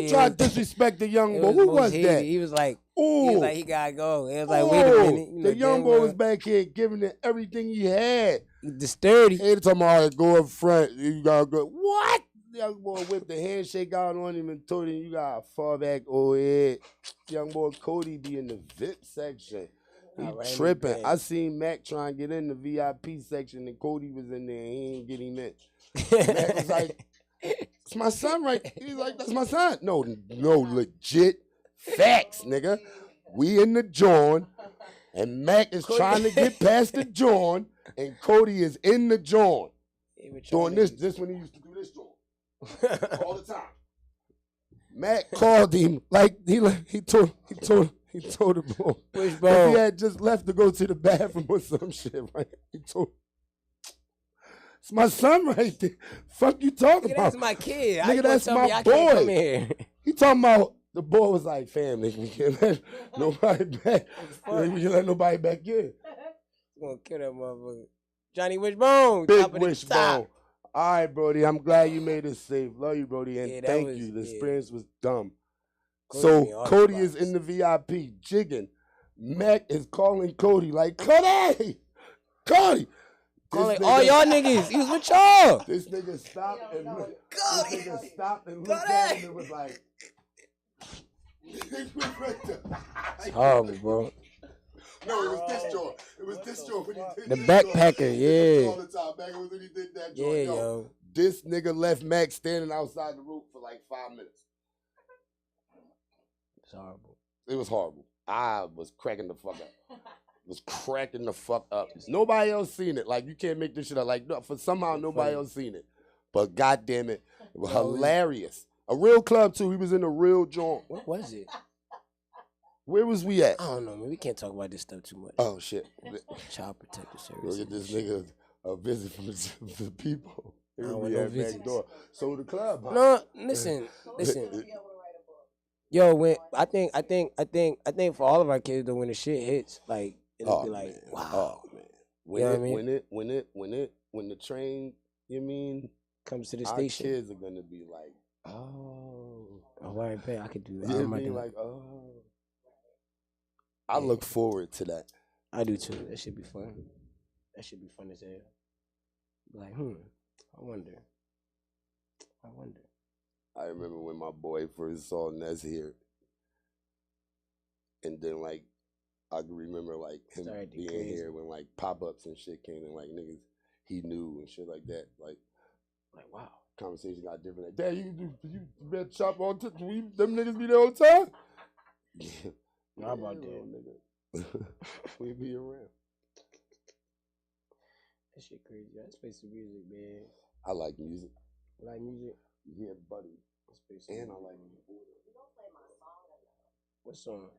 tried to disrespect the young boy? Who was that? He was like, he gotta go. It was like, wait a minute. The young boy was back here giving it everything he had. The sturdy. Every time I go up front, you gotta go. What? The young boy whipped the handshake out on him and told him, you gotta fall back. Oh yeah, young boy Cody be in the VIP section. He tripping. I seen Mac try and get in the VIP section and Cody was in there and he ain't get him in. Mac was like, it's my son, right? He's like, that's my son. No, legit facts, nigga. We in the joint and Mac is trying to get past the joint and Cody is in the joint. Doing this when he used to do this joint. All the time. Mac called him like he told him, if he had just left to go to the bathroom or some shit, right? He told him, it's my son right there. Fuck you talking about? That's my kid. Nigga, that's my boy. He talking about the boy was like, fam, nigga, we can't let nobody back. We can't let nobody back in. I'm gonna kill that motherfucker. Johnny Wishbone. Big Wishbone. All right, Brody. I'm glad you made it safe. Love you, Brody, and thank you. The experience was dumb. Cody is in the VIP jigging. Mac is calling Cody like, Cody! Calling all y'all niggas. He was with y'all. This nigga stopped and looked. Looked at him and was like, it's horrible, bro. No, it was this joint. It was this joint when he did the backpacker, yeah. All the time. Back when he did that joint. Yeah, yo. This nigga left Mac standing outside the roof for like 5 minutes. It's horrible. It was horrible. I was cracking the fuck up. Nobody else seen it. Like, you can't make this shit up. Like, somehow nobody else seen it. But goddamn it, it was hilarious. A real club too. He was in a real joint. What was it? Where was we at? I don't know, man. We can't talk about this stuff too much. Oh shit. Child Protective Service. Look at this nigga a visit from the people. I don't want no visits. So the club. Huh? No, listen. Yo, I think for all of our kids though, when the shit hits, like it'll be like, man. Wow. Oh man. When the train, you mean, comes to the station. Our kids are gonna be like, oh, all right, bet I could do that. You know what I mean? Like, oh. I look forward to that. I do too. That should be fun. That should be fun as hell. Like, I wonder. I remember when my boy first saw Nez here. And then, like, I can remember, like, him being here when, like, pop-ups and shit came and, like, niggas he knew and shit like that. Like wow. Conversation got different. Like, Dad, you better chop all them niggas be there all the time? Yeah. How about that, nigga? We be around. That shit crazy. Let's play some music, man. I like music. You like music? Yeah, buddy. Let's play some music. I like music. You don't play my song enough. What song?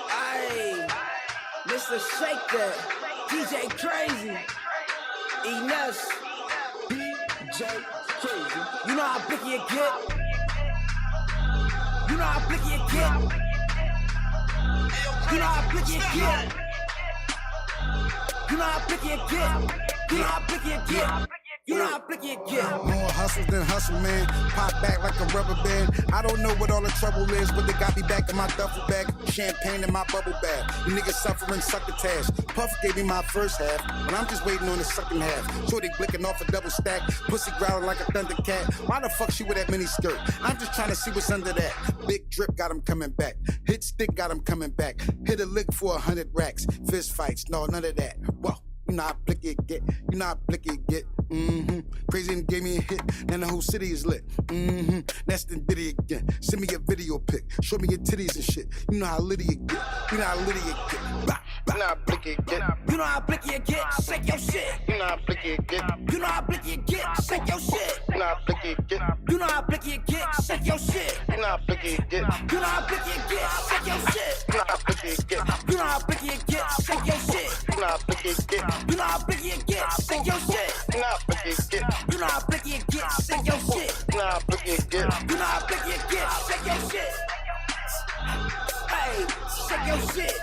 Hey, Mr. Shake That, DJ Crazy, Enes, DJ Crazy. You know how blicky it get? You know how blicky it get? You know how blicky it get? You know how blicky it get? You know how blicky it get? You know how blicky it get? More hustle than hustle, man. Pop back like a rubber band. I don't know what all the trouble is, but they got me back in my duffel bag. Champagne in my bubble bag. You niggas suffering succotash. Puff gave me my first half, but I'm just waiting on the second half. Shorty blicking off a double stack. Pussy growling like a thundercat. Why the fuck she with that mini skirt? I'm just trying to see what's under that. Big drip got him coming back. Hit stick got him coming back. Hit a lick for 100 racks. Fist fights, no, none of that. Whoa. You know how blicky it get. You know how blicky it get. Crazy and gave me a hit. Now the whole city is lit. That's the Diddy again. Send me a video pic. Show me your titties and shit. You know how litty it get. You know how litty it get. Bah, bah. You know how blicky it get. You know how blicky it get. Shake your shit. You know how blicky it get. You know how blicky it get. Shake your shit. You know how blicky it get. You know how blicky it get. Shake your shit. You know how blicky it get. You know how blicky it get. Shake your shit. You know how blicky it get. You know how blicky it get. Shake your shit. You know how blicky it get. You know how blicky it get. Shake your shit. You know how blicky it get. You know how blicky it get. Shake your shit. You know how blicky it get. You know how blicky it get. Shake your shit. Hey, shake your shit.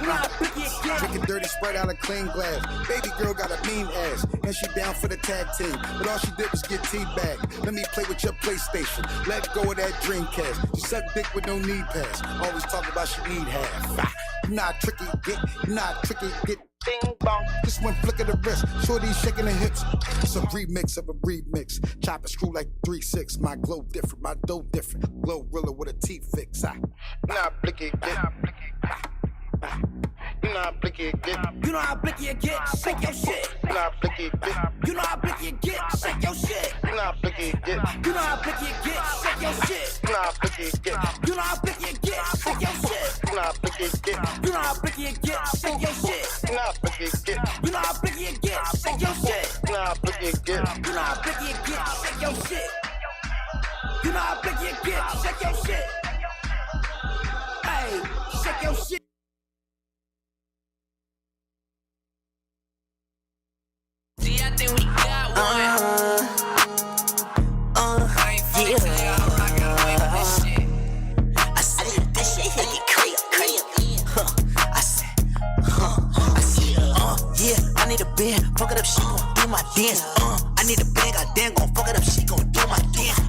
You know how blicky it get. Drinking dirty Sprite out of clean glass. Baby girl got a mean ass, and she down for the tag team. But all she did was get teabagged. Let me play with your PlayStation. Let go of that Dreamcast. She suck dick with no knee pass. Always talk about she need half. You know how tricky it get. You know how tricky it get. Ding bong. This one flick of the wrist. Shorty shaking the hips. It's a remix of a remix. Chop and screw like 3-6. My glow different. My dough different. Glorilla with a teeth fix. You know how blicky it get. You know how blicky it get. You know how blicky it get. Shake your shit. You know how blicky it get. You know how blicky it get. Shake your shit. You know how blicky it get. You know how blicky it get. Shake your shit. You know how blicky it get. You know how blicky it get. Shake your shit. You know how blicky it get. You know how blicky it get. Shake your shit. You know how blicky it get. You know how blicky it get. Shake your shit. You know how blicky it get. You know how blicky it get. Shake your shit. You know how blicky it get. Shake your shit. Hey, shake your shit. See, I think we got one. I said that shit hit me crazy. Yeah, I need a band, fuck it up, she gon' do my dance. I need a band, goddamn, gon' fuck it up, she gon' do my dance.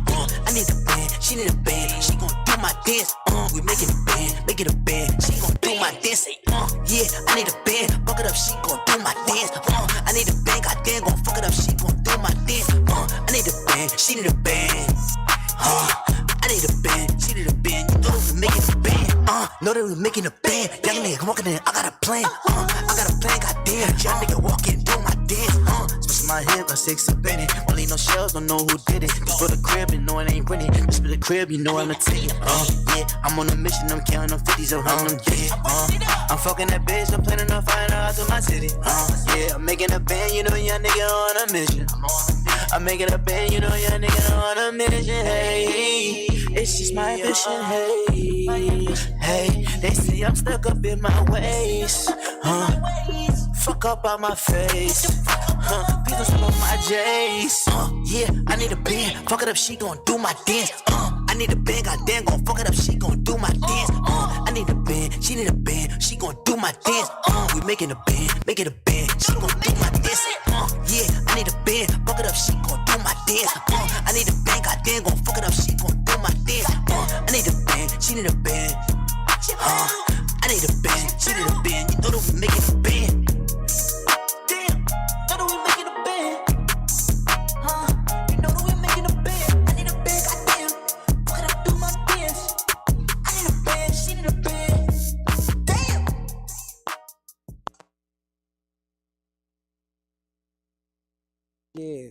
I need a band, she need a band, she gon' do my dance. We making a band, she gon' do my dance. Say, yeah, I need a band, fuck it up, she gon' do my dance. I need a band, goddamn, gon' fuck it up, she gon' do my dance. I need a band, she need a band. I need a band, she need a band. You know that we making a band. Know that we making a band. Young nigga walking in, I got a plan. I got a plan, goddamn. Young nigga walking, do my dance. Switch my hip, I 6 up in it. Only no shells, don't know who did it. Just for the crib, you know it ain't winning. Just for the crib, you know I'ma take it. Yeah, I'm on a mission, I'm counting them 50s, I'm them dead. I'm fucking that bitch, I'm planning on flying her out to my city. Yeah, I'm making a band, you know young nigga on a mission. I'm making a band, you know young nigga on a mission. Hey, it's just my vision. Hey, they say I'm stuck up in my ways. Fuck up on my face. People some of my J's. Yeah, I need a band. Fuck it up, she gon' do my dance. I need a band, goddamn, gon' fuck it up, she gon' do my dance. I need a band, She need a band, she gon' do my dance. We making a band, make it a band. She gon' do my dance. Yeah, I need a band, fuck it up, she gon' do my dance. I need a band, goddamn, gon' fuck it up, she gon' do my dance. I need a band, she need a band. I need a band, she need a band. You know that we making a band. Damn, know that we making a band. You know that we making a band. I need a band, goddamn, fuck it up, do my dance. I need a band, she need a band. Damn. Yeah.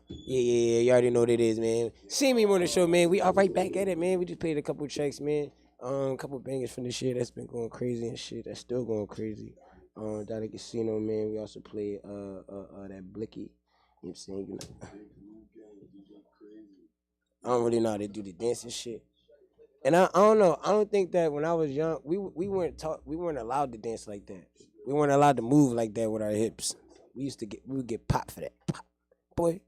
Yeah, you already know what it is, man. CME Morning Show, man. We are right back at it, man. We just played a couple tracks, man. A couple bangers from this year that's been going crazy and shit. That's still going crazy. Down at Casino, man. We also played that Blicky. You know what I'm saying? I don't really know how to do the dancing shit. And I don't know. I don't think that when I was young, we weren't allowed to dance like that. We weren't allowed to move like that with our hips. We would get popped for that. Pop, boy.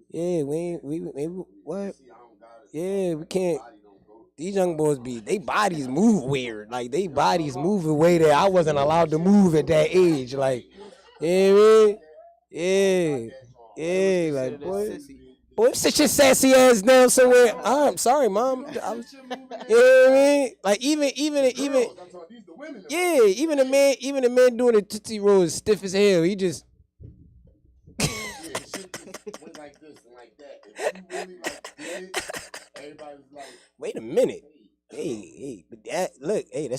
Yeah, we what? Yeah, we can't. These young boys they bodies move weird. Like, they bodies move a way that I wasn't allowed to move at that age. Like, you know what I mean? Yeah, like, boy, sit your sassy ass down somewhere. I'm sorry, mom. You know what I mean? Like, even the man doing a Tootsie Roll is stiff as hell. He just went like this and like that. If you really like did it, everybody was like, wait a minute. Hey, but that's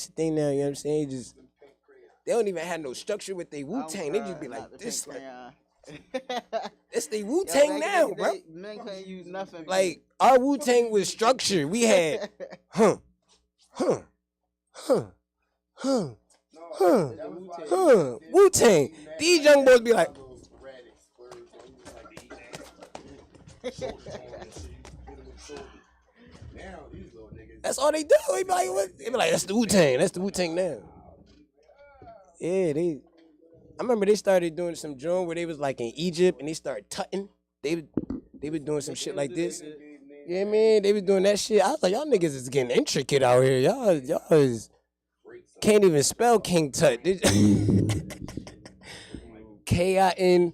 the thing now, you know what I'm saying? Just they don't even have no structure with their Wu-Tang. They just be like this, like it's the Wu-Tang now, bro. Men couldn't use nothing. Like, our Wu-Tang was structured. We had Wu-Tang. These young boys be like, that's all they do. They be like, what? They be like, that's the Wu-Tang. That's the Wu-Tang now. Yeah, I remember they started doing some joint where they was like in Egypt and they started tutting. They was doing some shit like this. Yeah, man, they was doing that shit. I was like, y'all niggas is getting intricate out here. Y'all is can't even spell King Tut. K-I-N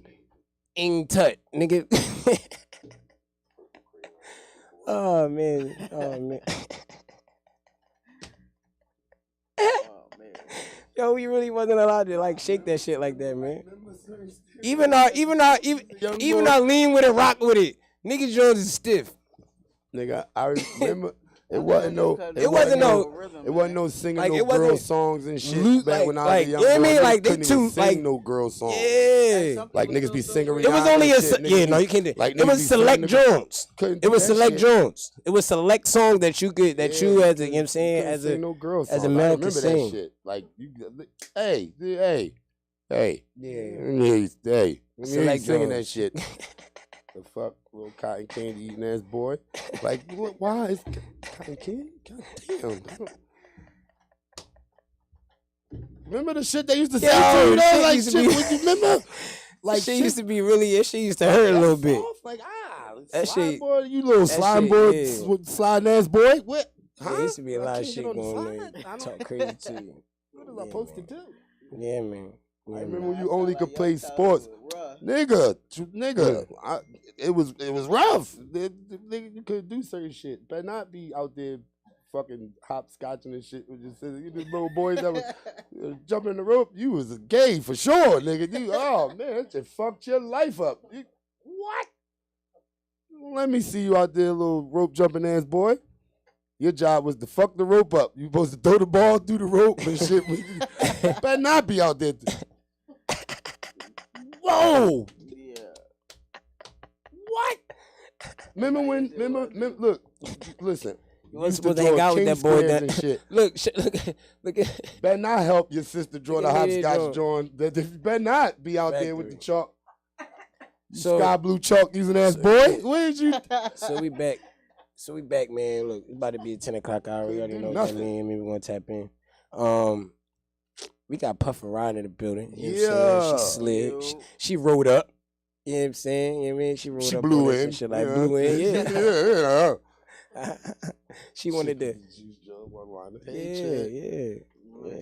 Tut, nigga. Oh man. Yo, we really wasn't allowed to like shake that shit like that, man. Even our lean with it, rock with it. Nigga Jones is stiff. Nigga, I remember it wasn't no singing like, no girl songs and shit back when I was young. Yeah, man, like they too sing no girl songs. Yeah, like niggas be singing. It was only you can't do. Like, it was select Jones. It was select Jones. It was select song that you as a, you know what I'm saying, as a male could sing. Shit. Like, hey, select singing that shit. The fuck, little cotton candy eating ass boy. Like, why is cotton candy? God damn. Remember the shit they used to say to you? Like, shit, remember? Like, she used to be really, she used to hurt a little bit. Like, that shit, boy, you little slime boy, sliding ass boy. What? Huh? There used to be a lot of shit going on. Talk crazy to you. What was I supposed to do? Yeah, man. I remember when you only could play sports. Nigga, it was rough. You could do certain shit, but not be out there fucking hopscotching and shit. You just little boys that was jumping in the rope. You was a gay for sure, nigga. Oh man, that just fucked your life up. What? Let me see you out there, little rope jumping ass boy. Your job was to fuck the rope up. You supposed to throw the ball through the rope and shit. Better not be out there. Whoa! Yeah. What? Remember, look, listen. You wasn't supposed to hang out with that boy that shit. Look. Better not help your sister draw the hopscotch drawing. Better not be out there with the chalk. Sky blue chalk using ass boy. Where did you? So we back, man. Look, it's about to be a 10 o'clock hour. We already know what that means. Maybe we're gonna tap in. We got Puff and Ryan in the building. You know what I'm saying? She slid. She rode up. You know what I'm saying? You know what I mean? She rode up. Blew in. Shit like blew in. Yeah. She wanted to. Yeah.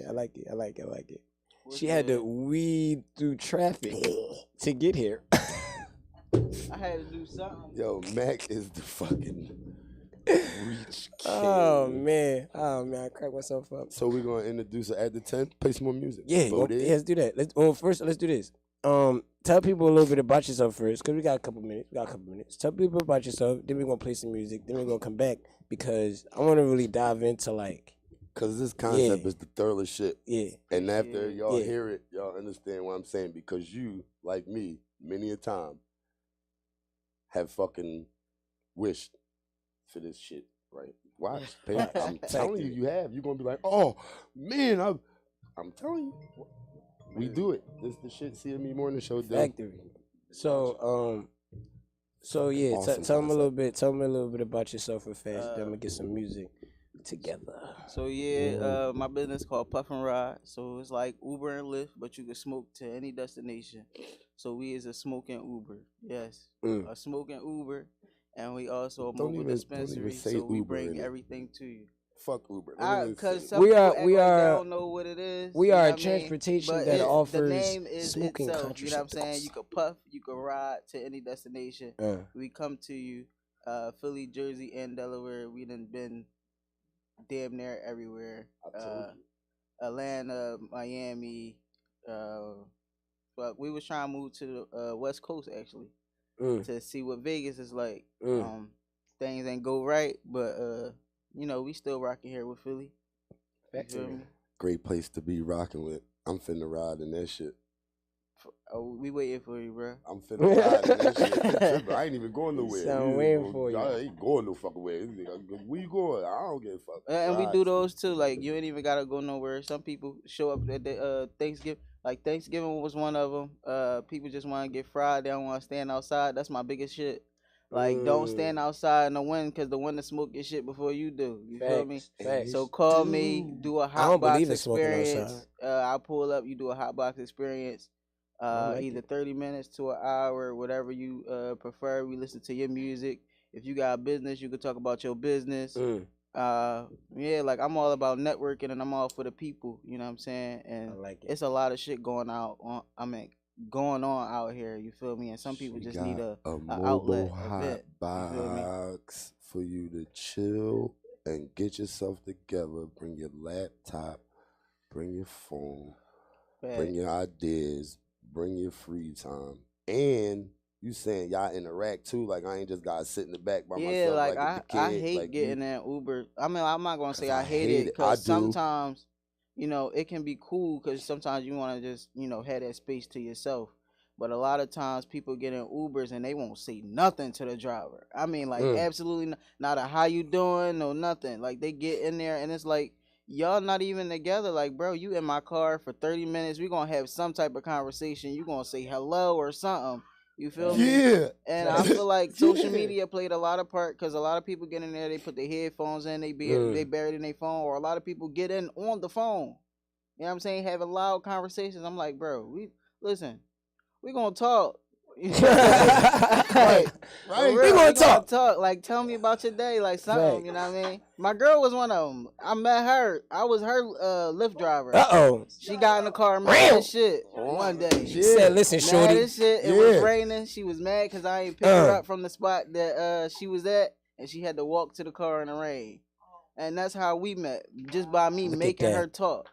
I like it. She had to weed through traffic to get here. I had to do something. Yo, Mac is the fucking reach king. Oh man, I cracked myself up. So we're gonna introduce her at the 10. Play some more music. Yeah, let's do that. First let's do this. Tell people a little bit about yourself first, cause we got a couple minutes. Tell people about yourself. Then we're gonna play some music. Then we're gonna come back because I want to really dive into Cause this concept is the thoroughest shit. Yeah. And after y'all hear it, y'all understand what I'm saying. Because you, like me, many a time, have fucking wished for this shit, right? Watch. I'm telling you, you have. You're gonna be like, oh man, I'm telling you. We do it. This is the shit CME Morning Show does. Factory. So yeah, Awesome tell me a little bit about yourself real fast. Then I'm gonna get some music together. So my business called Puff and Ride. So it's like Uber and Lyft, but you can smoke to any destination. So we is a smoking Uber. Yes. A smoking Uber. And we also a mobile dispensary. So we bring everything to you. Fuck Uber. Because we don't know what it is. We are a transportation that offers the name is smoking itself. You know what I'm saying? contraceptives. You could puff, you could ride to any destination. We come to you, Philly, Jersey, and Delaware. We done been damn near everywhere. Atlanta, Miami. But we was trying to move to the West Coast actually to see what Vegas is like. Things ain't go right, but we still rocking here with Philly. Great place to be rocking with. I'm finna ride in that shit. Oh, we waiting for you, bro. I'm finna ride in that shit. I ain't even going nowhere. So I'm waiting for you. I ain't going no fucking way. Where you going? I don't give a fuck. And we do those too. Like you ain't even gotta go nowhere. Some people show up at the Thanksgiving. Like Thanksgiving was one of them. People just want to get fried. They don't want to stand outside. That's my biggest shit. Like, don't stand outside in the wind because the wind will smoke your shit before you do. You feel me? So call me, do a hot box experience. I'll pull up, you do a hot box experience. Either 30 minutes to an hour, whatever you prefer. We listen to your music. If you got a business, you can talk about your business. Like I'm all about networking and I'm all for the people. You know what I'm saying? And it's a lot of shit going on out here, you feel me? And some people just need a outlet, hot box for you to chill and get yourself together. Bring your laptop, bring your phone, bring your ideas, bring your free time. And you saying y'all interact too? Like I ain't just gotta sit in the back by myself. Yeah, like I hate getting that Uber. I mean, I'm not gonna say I hate it because sometimes it can be cool because sometimes you want to just, have that space to yourself. But a lot of times people get in Ubers and they won't say nothing to the driver. I mean, like, absolutely not a how you doing, no nothing. Like, they get in there and it's like, y'all not even together. Like, bro, you in my car for 30 minutes. We going to have some type of conversation. You going to say hello or something. You feel me? Yeah. And I feel like social media played a lot of part because a lot of people get in there, they put their headphones in, they buried in their phone, or a lot of people get in on the phone. You know what I'm saying? Having loud conversations. I'm like, bro, we gonna talk. Right. We gonna talk. Like, tell me about your day, like something. Right. You know what I mean? My girl was one of them. I met her. I was her Lyft driver. She got in the car mad as shit one day. She said, "Listen, shorty, mad as shit. It was raining. She was mad because I ain't picked her up from the spot that she was at, and she had to walk to the car in the rain. And that's how we met, just by me making her talk.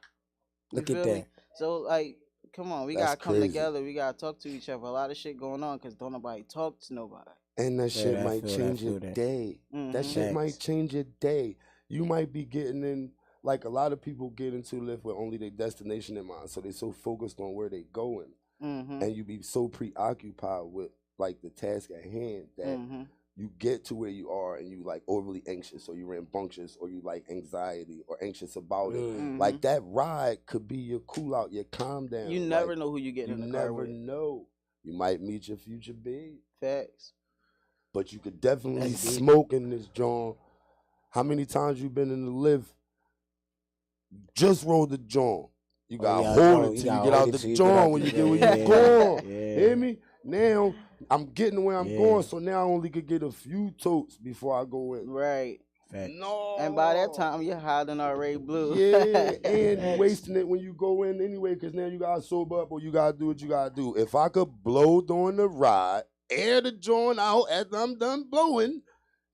Look at that. Me? So like, come on, we gotta come together. We gotta talk to each other. A lot of shit going on because don't nobody talk to nobody. And that shit might change your day. That shit might change your day. You might be getting in, like a lot of people get into Lyft with only their destination in mind. So they so focused on where they going. And you be so preoccupied with like the task at hand that you get to where you are and you like overly anxious or you rambunctious or you like anxiety or anxious about it. Like that ride could be your cool out, your calm down. You never know who you get in the car with. You never know. You might meet your future babe. Facts. But you could definitely smoke in this joint. How many times you been in the lift? Just roll the joint. You gotta hold it till you get out the joint when you get where you going. Hear me? Now I'm getting where I'm going, so now I only could get a few totes before I go in. Right. No. And by that time, you're hiding already blue. Yeah, and you wasting it when you go in anyway, because now you got to sober up or you got to do what you got to do. If I could blow during the ride, air the joint out as I'm done blowing,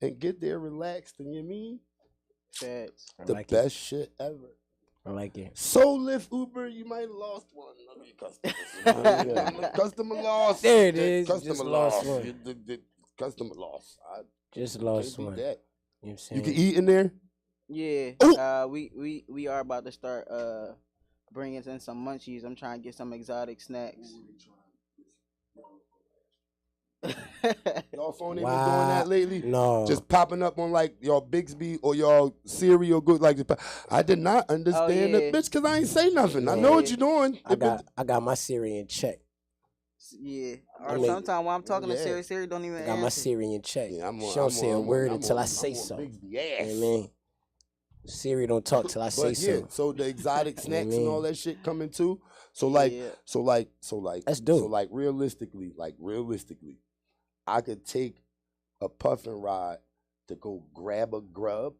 and get there relaxed, and you mean? Facts. The best shit ever. I like it. So Lyft, Uber, you might have lost one of your customers. Customer loss. There it is. Customer Just loss. lost one. The customer loss. Just lost one. That. You know what I'm saying? You can eat in there? Yeah. We are about to start bringing in some munchies. I'm trying to get some exotic snacks. Y'all phone ain't been doing that lately? No. Just popping up on like y'all Bixby or y'all cereal good. Like I did not understand the bitch because I ain't say nothing. I know what you're doing. I got my Siri in check. Yeah. Or sometimes when I'm talking to Siri don't even I got answer. my Siri in check. Yeah, She don't say a word until I say so. You know what I mean? Siri don't talk till I say so. So the exotic snacks and all that shit coming too. So like that's dope. So like realistically, I could take a puff and ride to go grab a grub.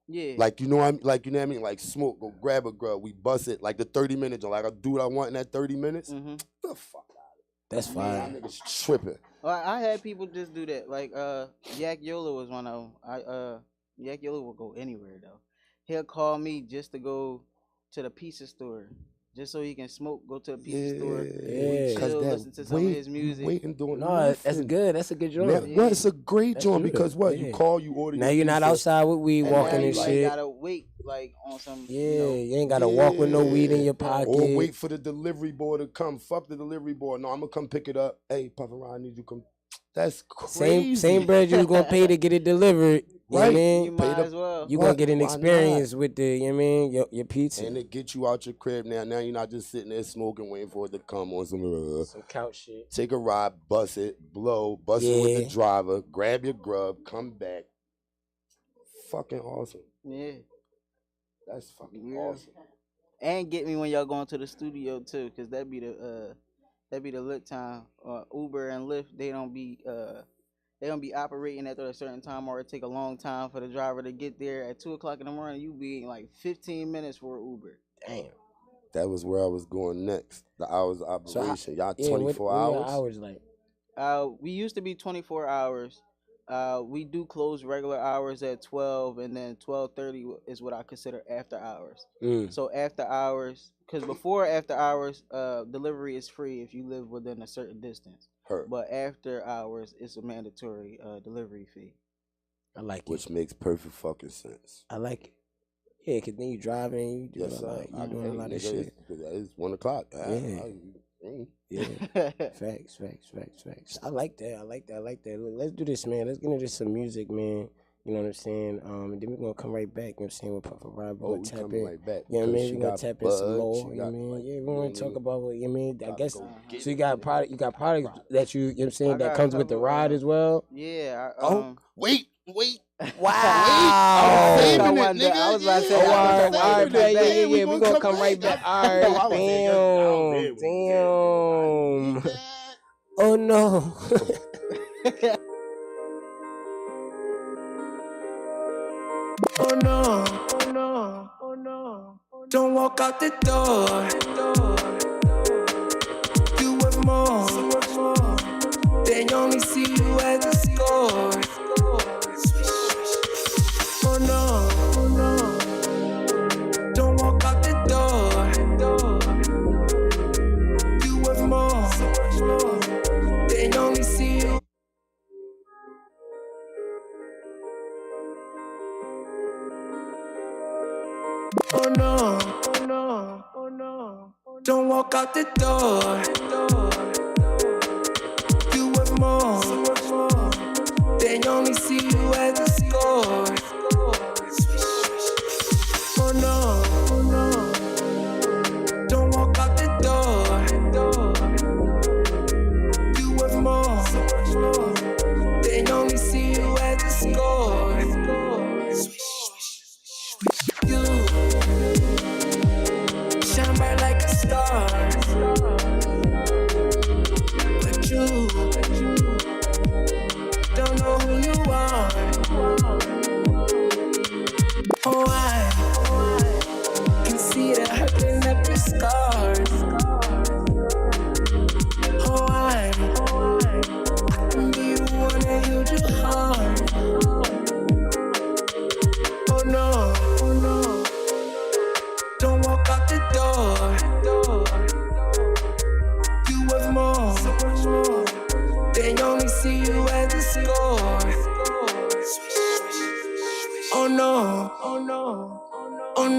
Yeah. Like you know what I mean? Like smoke, go grab a grub. We bust it like the 30 minutes. Like I do what I want in that 30 minutes. Mm-hmm. The fuck out of it. That's fine. That nigga's tripping. Well, I had people just do that. Like Yak Yola was one of them. Yak Yola will go anywhere though. He'll call me just to go to the pizza store. Just so he can smoke, go to the pizza store, chill, listen to some of his music. That's good. That's a good joint. Well, it's a great joint because what? You call, you order. Now you're not outside with weed walking and shit. You gotta wait like on some. Yeah, you ain't gotta walk with no weed in your pocket. Or wait for the delivery boy to come. Fuck the delivery boy. No, I'm gonna come pick it up. Hey, Puff and Rod, I need you to come. That's crazy. Same bread you was gonna pay to get it delivered. You right. know what I mean? You might as well. You gonna get an experience with the, you know what I mean, your pizza. And it get you out your crib now. Now you're not just sitting there smoking, waiting for it to come on some couch shit. Take a ride, bust it, blow, bust it with the driver, grab your grub, come back. Fucking awesome. Yeah. That's fucking awesome. And get me when y'all going to the studio too, cause that'd be the lit time. Uber and Lyft, they don't be operating at a certain time, or it take a long time for the driver to get there. At 2:00 in the morning, you be in like 15 minutes for an Uber. Damn. That was where I was going next. The hours of operation. So y'all 24 hours? What hours like? We used to be 24 hours. We do close regular hours at 12, and then 12:30 is what I consider after hours. So after hours, because before after hours, delivery is free if you live within a certain distance. But after hours, it's a mandatory delivery fee. I like it. Which makes perfect fucking sense. I like it. Yeah, because then you driving, you doing a lot of shit. It's 1 o'clock. Yeah. Facts. I like that. Look, let's do this, man. Let's get into some music, man. You know what I'm saying? And then we're going to come right back, you know what I'm saying, with Puff and Rod. We're going to tap in. Right back. You know what I mean? We're going to tap in some more. You know what I mean? Yeah, we're going to talk about what, you know what I mean? I guess, so you got products that you know what I'm saying, that comes with the ride as well? Yeah. Wait. Wow. I was about to say, all right, yeah. We're going to come right back. All right, damn. Oh, no. Oh no. Don't walk out the door. You worth more. They only see you as a score. Oh no. Don't walk out the door. You worth more. They only see you. Oh no. Don't walk out the door. You worth more. They only see you as a score. Oh no. Don't walk out the door. You worth more. They only see you as a score. You shine bright like a star.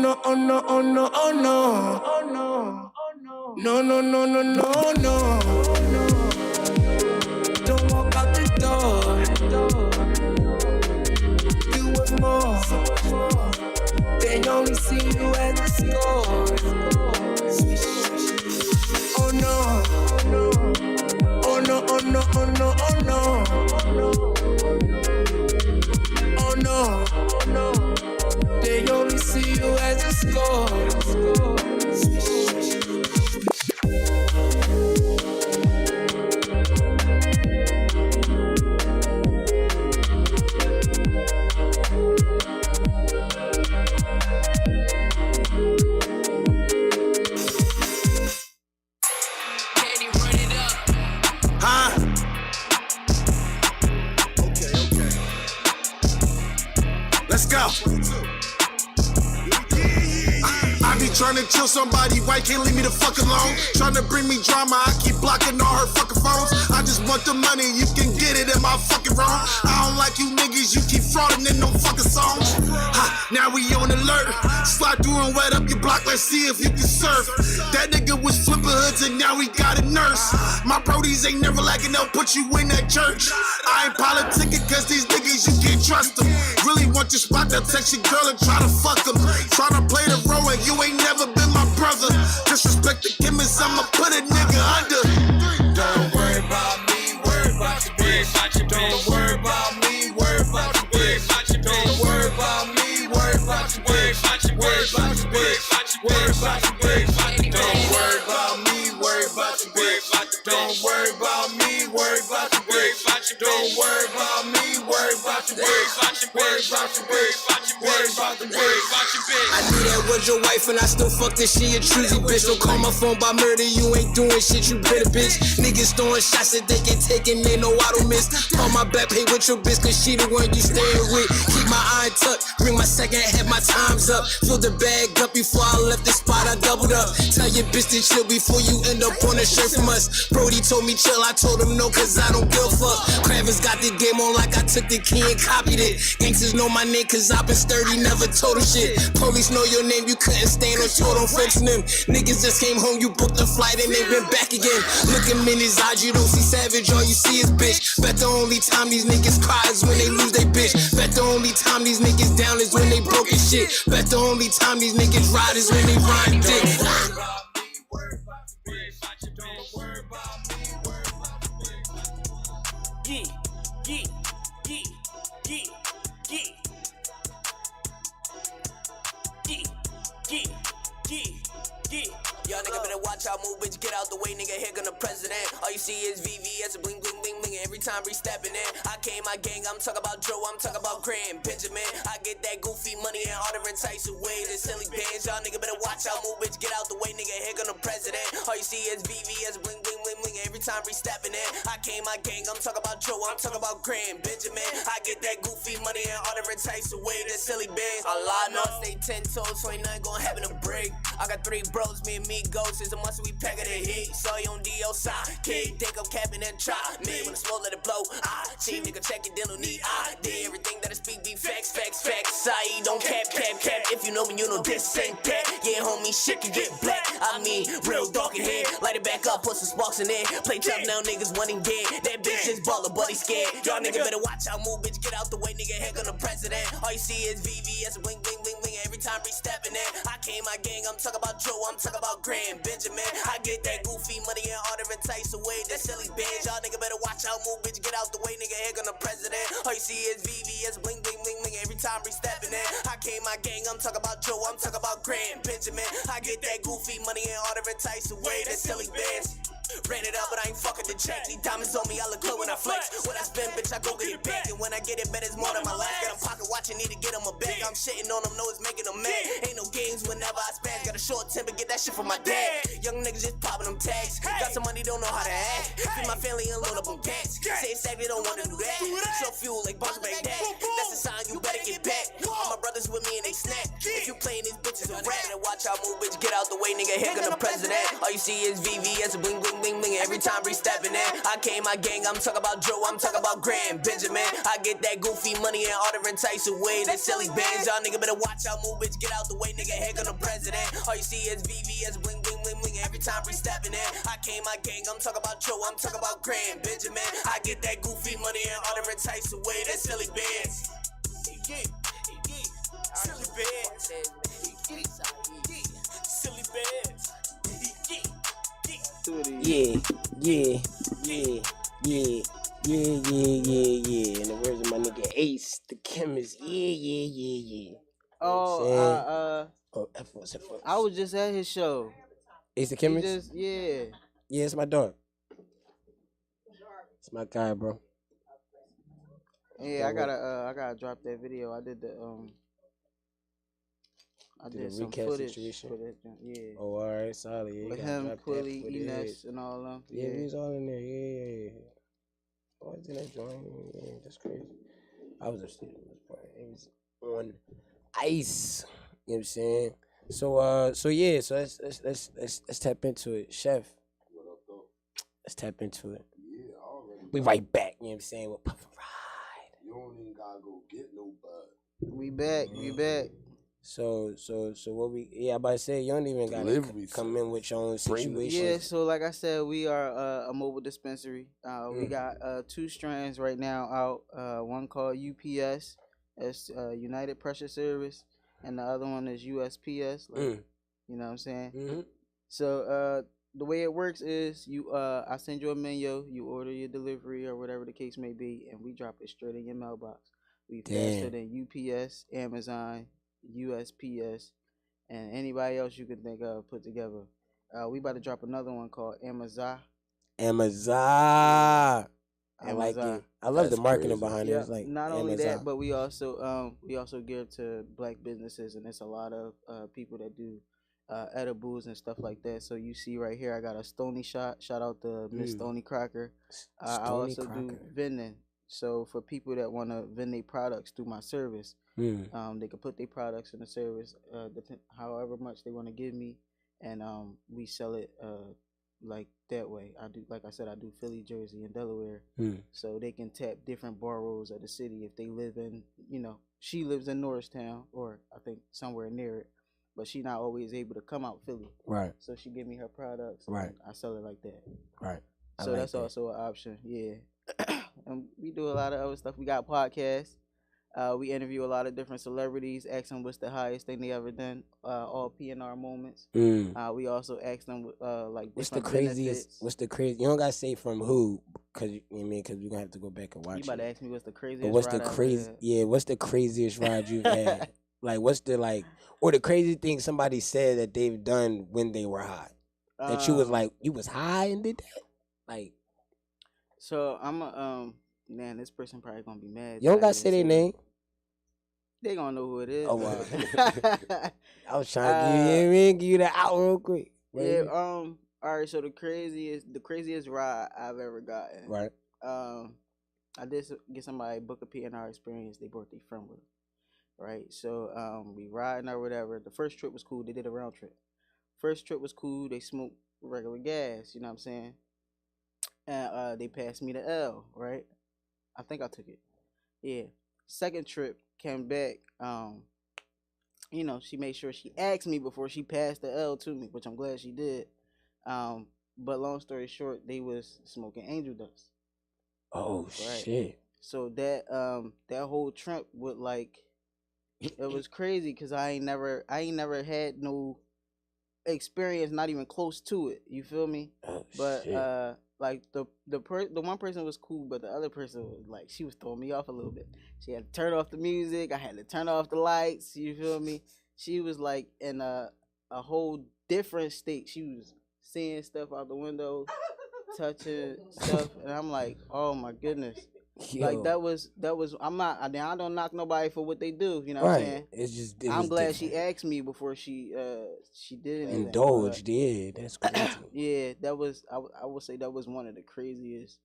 no, oh no, oh no, oh no. Oh no, no, no, no, no, no, no. Don't walk out the door. Do it more. They only see you as a score. Oh no, oh no, oh no, oh no, oh no. Oh no, oh no. They only see you as a score. Let's go. I be tryna chill somebody, why can't leave me the fuck alone? Tryna bring me drama, I keep blocking all her fucking phones. I just want the money, you can get it, am I fucking wrong? I don't like you niggas, you keep frauding in no fucking songs. Now we on alert, slide through and wet up your block, let's see if you can surf. That nigga was flipping hoods and now we got a nurse. My brodies ain't never lacking, they'll put you in that church. I ain't politicking cause these niggas, you can't trust them. Really want your spot, they'll text your girl and try to fuck them. Tryna play the role and you ain't never been my brother. Disrespect the chemist, I'ma put a nigga under. Don't worry about me, worry about your bitch. Don't worry about me, worry about your bitch. Don't worry about me, worry about your bitch. Worry about your bitch. Worry about your bitch. Don't worry about me, worry about your bitch. Don't worry about me, worry about your bitch. Don't worry about me, worry about your bitch. Worry about your bitch. Worry about the bitch. I knew that was your wife and I still fucked her, she a choosy bitch. Don't call my phone by murder, you ain't doing shit, you better bitch. Niggas throwing shots that they get taken, they know I don't miss. On my back, pay with your bitch, cause she the one you staying with. Keep my eye tucked, bring my second half, my time's up. Fill the bag up before I left the spot, I doubled up. Tell your bitch to chill before you end up on a shirt from us. Brody told me chill, I told him no, cause I don't give a fuck. Kravitz got the game on like I took the key and copied it. Gangsters know my name cause I've been sturdy, never told them shit. Police know your name, you couldn't stand on told on fixing them. Niggas just came home, you booked a flight and they been back again. Look him in his eyes, you don't see savage, all you see is bitch. Bet the only time these niggas cry is when they lose they bitch. Bet the only time these niggas down is when they broke as shit. Bet the only time these niggas ride is when they ride dick. Y'all nigga better watch out, move, bitch, get out the way, nigga, here gonna president. All you see is VVS, bling, bling, bling, bling, every time we stepping in. I came, my gang, I'm talking about Joe, I'm talking about Grand Benjamin. I get that goofy money in all different types of ways, and silly bands. Y'all nigga better watch out, move, bitch, get out the way, nigga, here gonna president. All you see is VVS, bling, bling, bling, bling, every time we stepping in. I came, my gang, I'm talking about Joe, I'm talking about Grand Benjamin. I get that goofy money in all different types of ways, and silly bands. A lot of stay 10 toes, so ain't nothing gonna happen to break. I got 3 bros, me and me ghosts, it's a must we pack of the heat. Saw you on D.O. side, kid, think I'm capping and try. Me when the smoke let it blow, cheap nigga check it, then no need. I did everything that I speak, be facts, facts, facts. I don't cap. If you know me, you know this ain't that. Yeah, homie, shit can get black. I mean, real dark in here. Light it back up, put some sparks in there. Play tough now, niggas wanting dead. That bitch is baller, but he scared. Y'all nigga better watch out, move, bitch, get out the way, nigga, heck on the president. All you see is VVS, bling, bling, bling, bling. Every time we stepping in, I came, my gang, I'm talking about Joe, I'm talking about Grand Benjamin. I get that goofy money in all different types of ways, that silly bands. Y'all nigga better watch out, move, bitch, get out the way, nigga, here gonna president. All you see is VVS, bling, bling, bling, bling. Every time we stepping in, I came, my gang, I'm talking about Joe, I'm talking about Grand Benjamin. I get that goofy money in all different types of ways, that silly bands. Ran it up, but I ain't fucking the check. Need diamonds on me, I look good when I flex. When I spend, bitch, I go get it back. And when I get it, bet it's more than my life. Got a pocket watching, need to get him a bag. I'm shitting on them, know it's making them mad. Ain't no games whenever I spaz. Got a short temper, get that shit from my dad. Young niggas just popping them tags. Got some money, don't know how to act. Feed my family and load up on gas. Say it's sad, they don't wanna do that. Show fuel like bounce back that. That's a sign you better get back. All my brothers brothers with me and they snap. If you playing these bitches a rap, then watch how move, bitch. Get out the way, nigga. Here come the president. All you see is VVS, bling, bling, bling, bling. Every time we stepping in, I came my gang. I'm talking about Joe, I'm talking about Graham, Benjamin. I get that goofy money in all different types of ways. That silly bands, y'all nigga better watch how move, bitch. Get out the way, nigga. Here come the president. All you see is VVS, bling, bling, bling, bling. Every time we stepping in, I came my gang. I'm talking about Joe, I'm talking about Graham, Benjamin. I get that goofy money in all different types of ways. That silly bands. Silly bands. Silly bands. Yeah. In the words of my nigga Ace, the chemist. Yeah. F-Force. I was just at his show. Ace the chemist? Yeah, it's my dog. It's my guy, bro. Yeah, I gotta drop that video. I did some footage situation. for that. Yeah. Oh, all right, solid. Yeah, with him, Quilly, Enes, and all them. Yeah, we was all in there. Yeah. Oh, I was in that joint. Yeah, that's crazy. I was upstairs. It was on ice. You know what I'm saying? So let's tap into it, Chef. What up, though? Let's tap into it. Yeah, already. We right back. You know what I'm saying? We'll puff and ride. You don't even gotta go get no bud. We back. So what I'm about to say, you don't even gotta come in with your own situation. Yeah, so like I said, we are a mobile dispensary. We got 2 strands right now out. One called UPS, that's United Pressure Service, and the other one is USPS. Like, you know what I'm saying? Mm-hmm. So the way it works is I send you a menu, you order your delivery or whatever the case may be, and we drop it straight in your mailbox. We faster than UPS, Amazon, USPS, and anybody else you can think of put together. We about to drop another one called Amazon. I like it. I love the marketing behind it. It's like not only that, but we also give to black businesses, and there's a lot of people that do edibles and stuff like that. So you see right here, I got a Stony shot. Shout out to Miss Stony Crocker. I also do vending. So for people that want to vend their products through my service, they can put their products in the service, however much they want to give me, and we sell it like that way. I do, like I said, I do Philly, Jersey, and Delaware, so they can tap different boroughs of the city if they live in, she lives in Norristown or I think somewhere near it, but she not always able to come out Philly. Right. So she give me her products. Right. I sell it like that. Right. So that's also an option. Yeah. And we do a lot of other stuff. We got podcasts. We interview a lot of different celebrities, ask them what's the highest thing they ever done, all P&R moments. We also ask them like what's the craziest? What's the crazy? You don't gotta say from who, cause because we're gonna have to go back and watch. You about to ask me what's the craziest? But what's the crazy? Yeah, what's the craziest ride you've had? Like, what's the or the crazy thing somebody said that they've done when they were high? That you was like, you was high and did that? Like. So I'm man, this person probably gonna be mad. You don't gotta say their name. They gonna know who it is. Oh wow. I was trying to give you the out real quick. Yeah. All right. So the craziest ride I've ever gotten. Right. I did get somebody book a P&R experience. They brought their friend with them. Right. So we riding or whatever. The first trip was cool. They did a round trip. First trip was cool. They smoked regular gas. You know what I'm saying? And they passed me the L, right? I think I took it. Yeah. Second trip, came back. She made sure she asked me before she passed the L to me, which I'm glad she did. But long story short, they was smoking angel dust. Oh right? Shit. So that whole trip would it was crazy because I ain't never had no experience, not even close to it. You feel me? Oh, but shit. Like the one person was cool, but the other person was she was throwing me off a little bit. She had to turn off the music. I had to turn off the lights. You feel me? She was in a whole different state. She was seeing stuff out the window, touching stuff, and I'm like, oh my goodness. Yo. That was I don't knock nobody for what they do, you know what I'm saying? I'm glad she asked me before she did anything. Indulged, yeah, that's crazy. Yeah, that was I would say that was one of the craziest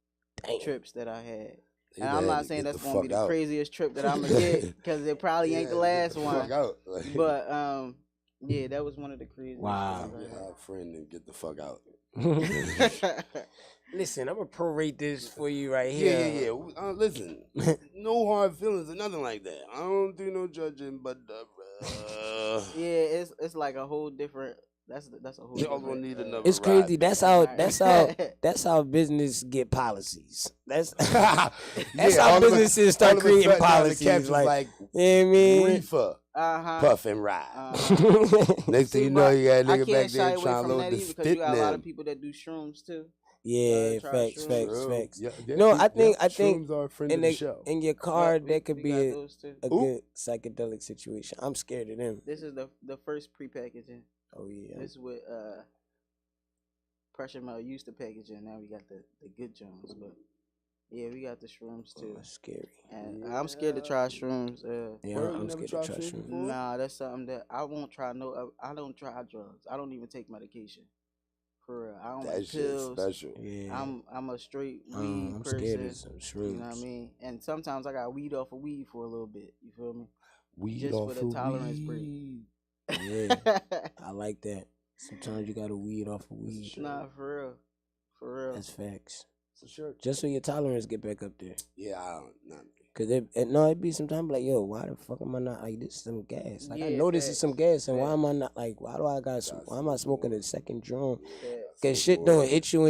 trips that I had. And I'm not saying that's gonna be the craziest trip that I'm gonna get, because it probably ain't the last one. But yeah, that was one of the craziest. Wow. Yeah, our friend and get the fuck out. Listen, I'm gonna prorate this for you right here. Yeah. Listen, no hard feelings or nothing like that. I don't do no judging, but yeah, it's like a whole different. That's a whole. Y'all gonna need another. It's crazy. That's how business get policies. That's how businesses start creating policies. Like, you know what I mean? Reefer. Puff and ride. Next thing you know, you got a nigga back there trying to load this because you got a lot of people that do shrooms too. Yeah, facts. No, I think in your car that could be a good psychedelic situation. I'm scared of them. This is the first pre-packaging. Oh yeah. This is what Pressure Mel used to package in. Now we got the good Jones, but yeah, we got the shrooms too. That's scary. And I'm scared to try shrooms. I'm scared to try shrooms. Nah, that's something that I won't try. I don't try drugs. I don't even take medication. For real, I don't like pills. Special. Yeah. I'm a straight weed I'm person. scared of some shrooms. You know what I mean? And sometimes I got weed off of weed for a little bit. You feel me? Weed just off for the of tolerance weed. break. Yeah, I like that. Sometimes you gotta weed off of weed. Nah, for real. That's facts. For sure. Just so your tolerance get back up there. Yeah, I don't. Cause it be sometimes like, yo, why the fuck am I not like this is some gas? Like I know this is some gas, and why am I not like? Why am I smoking a second drum? Cause shit don't hit you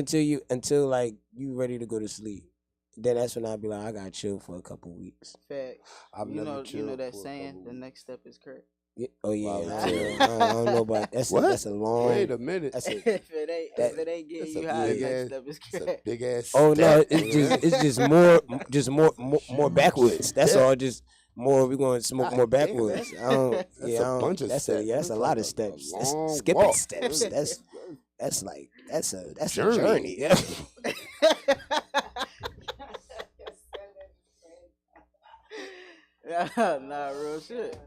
until like you ready to go to sleep. Then that's when I'll be like, I gotta chill for a couple weeks. Facts. You know that saying, the next step is correct. Yeah. Oh yeah, I don't know about that's a long. Wait a minute. If it ain't getting you high, the next step is correct. Big ass. Oh no, it's just more backwards. That's all. Just more. We gonna smoke more backwards. That's a lot of steps. That's skipping steps. That's a journey. Yeah. Nah, real shit.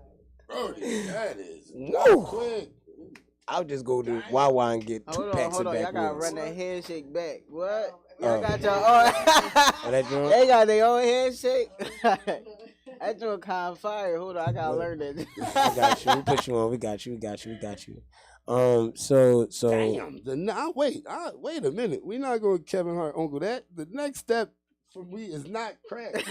Brody, that is quick. I'll just go to Wawa and get 2 packs of backwoods. Y'all gotta run that handshake back. What? Y'all got your own. They got their own handshake. That joint kind of fire. Hold on, I gotta learn that. I got you. We put you on. We got you. So. Damn. Wait a minute. We're not going to Kevin Hart Uncle that. The next step for me is not crack.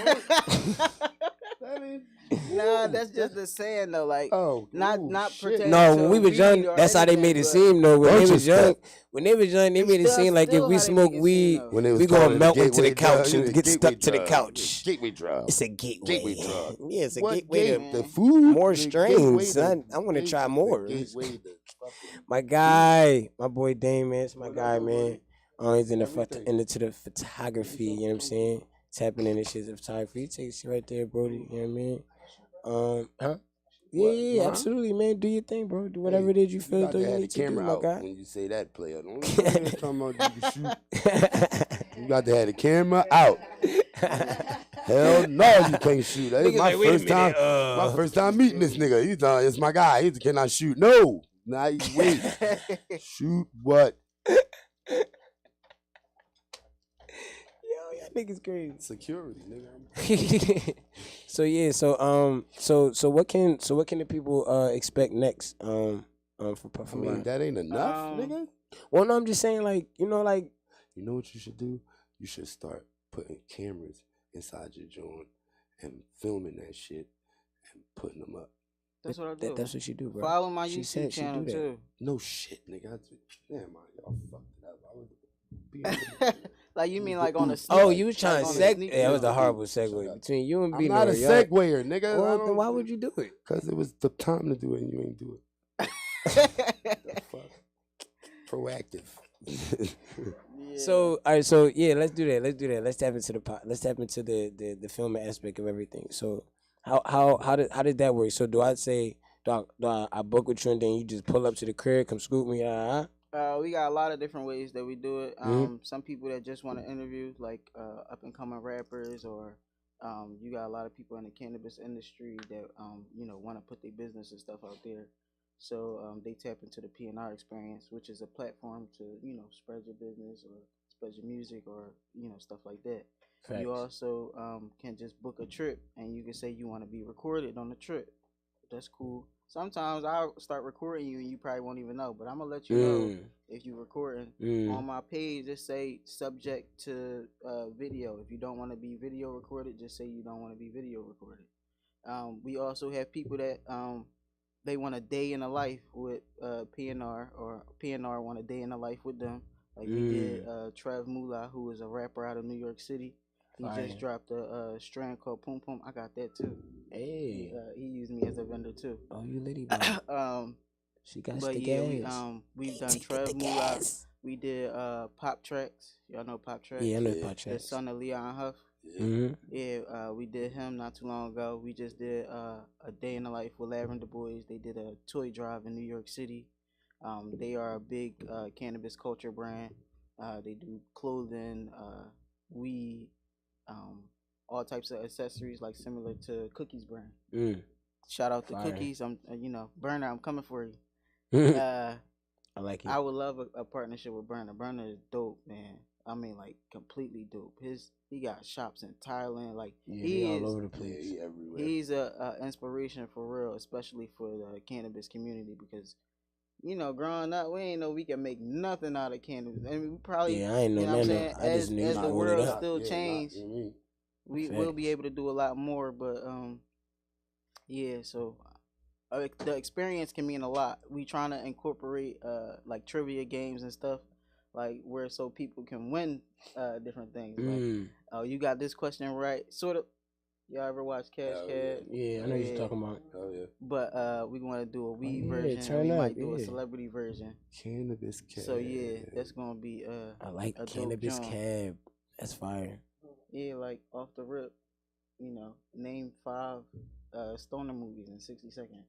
Nah, that's just the saying though. Like, not pretending. No, when we was young, that's how they made it seem though. When they was young, they made it seem like if we smoke weed, we gonna melt into the couch and get stuck to the couch. Gateway drug. It's a gateway. Drug. Yeah, it's a gateway to the food. More strains. I want to try more. My guy, my boy Damon, it's my guy, man. He's into the photography. You know what I'm saying? Tapping in the shit of photography. He takes you right there, Brody. You know what I mean? Yeah, absolutely, man. Do your thing, bro. Do whatever it is you feel you need to do, my guy. When you say that, player, don't talking about you can shoot. You got to have the camera out. Hell no, you can't shoot. That's my first time. My first time meeting this nigga. He's it's my guy. He cannot shoot. No, now wait. Shoot what? Niggas crazy. Security, nigga. So what can the people expect next for Puff? I mean, that ain't enough, nigga. Well, no, I'm just saying, like, you know what you should do? You should start putting cameras inside your joint and filming that shit and putting them up. That's what I do. That's what you do, bro. Follow my YouTube channel too. No shit, nigga. Damn, y'all fucked it up. Like you mean like on a sneak, you was trying to segue. Yeah, that was a horrible segue between you and B. I'm not a segwayer, nigga. Well, then why would you do it? Because it was the time to do it and you ain't do it. The fuck? Proactive. Yeah. So all right, so yeah, let's do that. Let's tap into the film aspect of everything. So how did that work? So do I say, Doc, I book with you and then you just pull up to the crib, come scoop me? We got a lot of different ways that we do it. Some people that just want to interview, like up and coming rappers, or you got a lot of people in the cannabis industry that want to put their business and stuff out there. So they tap into the P&R experience, which is a platform to spread your business or spread your music or stuff like that. Facts. You also can just book a trip, and you can say you want to be recorded on the trip. That's cool. Sometimes I'll start recording you, and you probably won't even know. But I'm gonna let you know if you're recording. On my page, just say subject to video. If you don't want to be video recorded, just say you don't want to be video recorded. We also have people that they want a day in the life with PNR, or PNR want a day in the life with them. Like we did Trev Moolah, who is a rapper out of New York City. He just dropped a strand called Poom Poom. I got that too. Hey, he used me as a vendor too. Oh, you litty boy. She got the gas. We've done Trev Moolah. We did Pop Tracks. Y'all know Pop Tracks? Yeah, I know Pop Tracks. The son of Leon Huff. Mm-hmm. We did him not too long ago. We just did a day in the life with Lavender Boys. They did a toy drive in New York City. They are a big cannabis culture brand. They do clothing, weed, all types of accessories, like similar to Cookies brand. Shout out to Cookies. I'm Burner, I'm coming for you. I like it. I would love a partnership with Burner. Burner is dope, man. I mean, like, completely dope. He got shops in Thailand. Like, he is all over the place. He everywhere. He's a inspiration for real, especially for the cannabis community, because growing up, we ain't know we can make nothing out of cannabis. I mean, we probably I ain't know what I'm nothing. saying, I just knew as the world still Yeah, changed, we'll be able to do a lot more. But so the experience can mean a lot. We trying to incorporate like trivia games and stuff, like where so people can win different things. Like, you got this question right, sort of. Y'all ever watch Cash Cab? Yeah, I know what you're talking about. Oh yeah. But we want to do a weed version. And we might do a celebrity version. Cannabis Cab. So yeah, that's gonna be I like a Cannabis dope Cab. That's fire. Yeah, like off the rip, name 5 stoner movies in 60 seconds.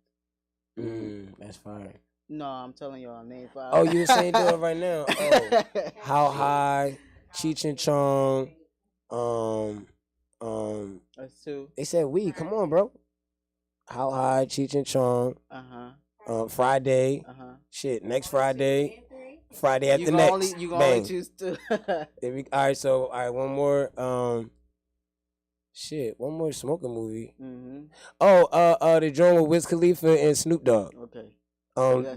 That's fire. No, I'm telling y'all, name 5. Oh, you were saying do it right now. Oh, How High, Cheech and Chong, That's 2. They said weed. Come on, bro. How High, Cheech and Chong. Friday. Shit, next Friday. Friday after next. You can only choose 2. All right, one more. One more smoking movie. The joint with Wiz Khalifa and Snoop Dogg. Okay.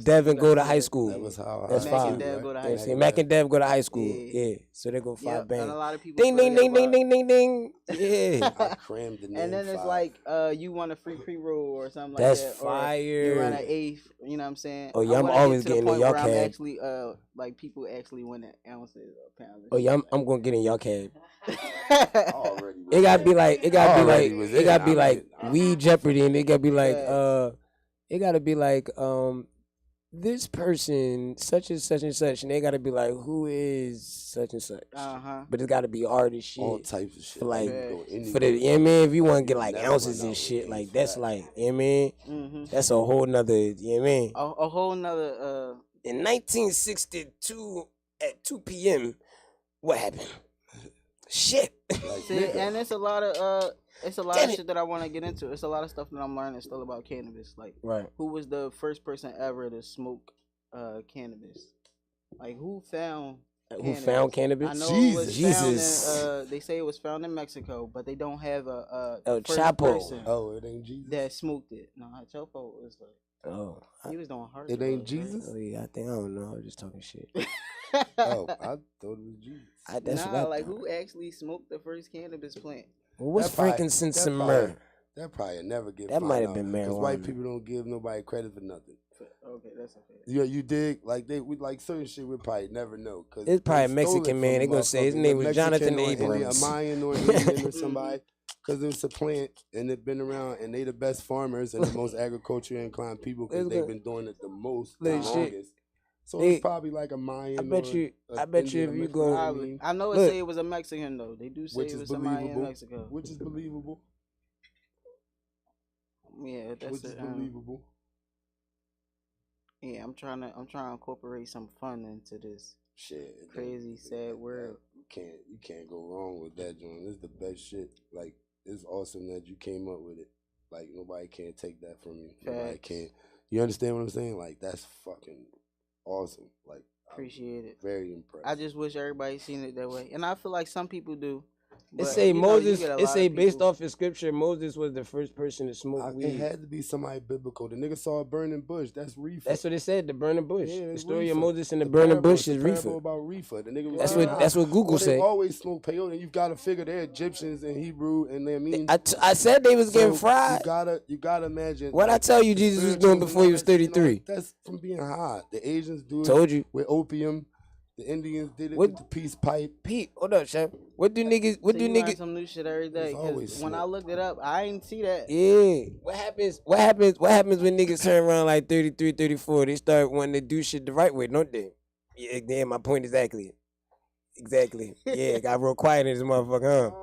Devin go to high school. That was how That's Mac 5. and Dev go to high school. Mac and Dev go to high school. Yeah. So they go 5 bang. And a lot of people Ding ding ding ding ding ding ding. Yeah. I crammed the name. And then it's 5. like you want a free pre-roll or something like That's that. fire. Or you run an 8th, you know what I'm saying? Oh yeah, I'm always getting in y'all cab. Actually, like people actually win ounces or pounds. Oh yeah, I'm gonna get in y'all cab. It gotta be like Weed Jeopardy, and it gotta be like this person such and such and such, and they gotta be like, who is such and such? But it's gotta be hard as shit. All types of shit. For like for the if you want to get like ounces and shit, like that's like that's a whole nother a whole nother. In 1962 at 2 p.m. what happened? Shit. See, and it's a lot of shit that I want to get into. It's a lot of stuff that I'm learning still about cannabis. Like, who was the first person ever to smoke cannabis? Like, who found cannabis? I know Jesus. They say it was found in Mexico, but they don't have a El first Chapo. person it ain't Jesus that smoked it. No, Chapo was like. Oh, he was doing hard. It ain't Jesus. Right? Oh yeah, I don't know. I was just talking shit. I thought it was Jesus. Who actually smoked the first cannabis plant? Well, what's frankincense and myrrh? That probably never get. That might have been marijuana. Because white people don't give nobody credit for nothing. Okay, that's okay. Yeah, you dig? Like we like certain shit we probably never know. Cause it's probably a Mexican man. They gonna say his name was Jonathan Abrams. A Mayan or Indian or somebody. Because it's a plant and it's been around and they the best farmers and the most agriculture inclined people because they've been doing it the most, the longest. So it's probably like a Mayan. I bet you if you go. I know it say it was a Mexican though. They do say it was a Mayan in Mexico, which is believable. Yeah, that's believable. Yeah, I'm trying to incorporate some fun into this. Shit, crazy sad world. You can't go wrong with that, John. This is the best shit. Like, it's awesome that you came up with it. Like, nobody can't take that from you. Nobody can't. You understand what I'm saying? Like, that's fucking awesome. Like, appreciate it. Very impressed. I just wish everybody seen it that way, and I feel like some people do. It say Moses. It say based off of scripture, Moses was the first person to smoke weed. It had to be somebody biblical. The nigga saw a burning bush. That's reefer. That's what it said. The burning bush. Yeah, the story reefer. of Moses and the burning bush is reefer. About reefer. The nigga that's what Google said. They always smoke peyote. And you've got to figure they're Egyptians and Hebrew, and they mean. I said they was getting fried. You gotta imagine. What I tell you, Jesus was doing before he was 33. That's from being high. The Asians do it. Told you with opium. The Indians did it with the peace pipe. Pete, hold up, chef. What do niggas? Learn some new shit every day. Cause when I looked it up, I ain't see that. Yeah. What happens when niggas turn around like 33, 34? They start wanting to do shit the right way, don't they? Yeah, my point exactly. Yeah, got real quiet in this motherfucker, huh?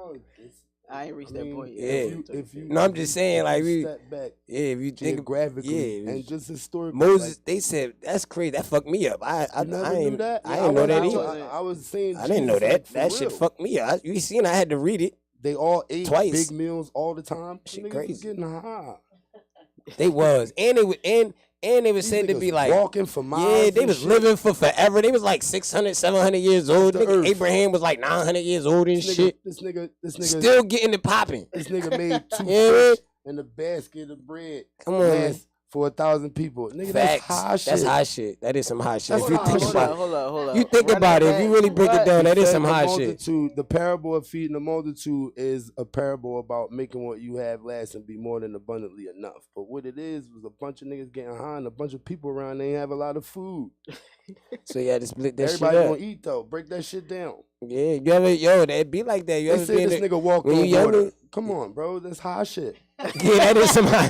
I ain't reached that point yet. Yeah. No, I'm just saying, like, step back. Yeah, if you think geographically, and just historically. Moses, they said that's crazy. That fucked me up. I ain't know that either. I was saying, I didn't know that. That shit fucked me up. You seen? I had to read it. They all ate twice. Big meals all the time. Shit, niggas crazy. Was getting high. They was, and they was said to be like walking for miles. Yeah, they was living for forever. They was like 600, 700 years old. Abraham was like 900 years old and shit. This nigga still getting it popping. This nigga made 2 fish and a basket of bread. Come on, for 1,000 people. Nigga, facts. That's high shit. That's high shit. That is some high shit. If you think about it, hold up. You think about it. If you really break it down, that is some high shit. The parable of feeding the multitude is a parable about making what you have last and be more than abundantly enough. But what it is was a bunch of niggas getting high and a bunch of people around. They ain't have a lot of food. So you had to split that Everybody shit up. gonna eat though. Break that shit down. Yeah, you ever that be like that. You They ever say this nigga walked on water. Come on, bro. That's high shit. Yeah, that is some high.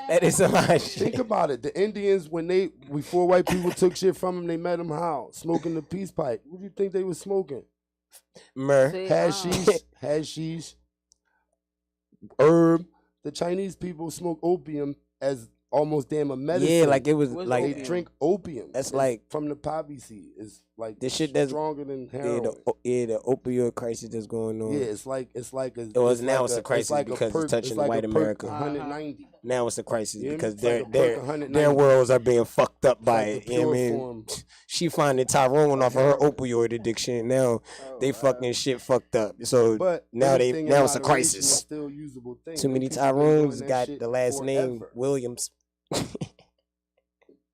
That is some high shit. Think about it. The Indians, before white people took shit from them, they met them how? Smoking the peace pipe. What do you think they was smoking? Myrrh. Hashish, herb. The Chinese people smoke opium as almost damn a medicine. Yeah, like it was like they drink opium. That's like from the poppy seed. It's like the shit that's stronger than heroin. The opioid crisis that's going on. Yeah, it's like it's a crisis because it's touching white America. 190. Now it's a crisis because their worlds are being fucked up by it. You know what I mean? She finding Tyrone off of her opioid addiction. Now they fucking shit fucked up. So now it's a crisis. Still usable thing. Too many Tyrones got the last name Williams.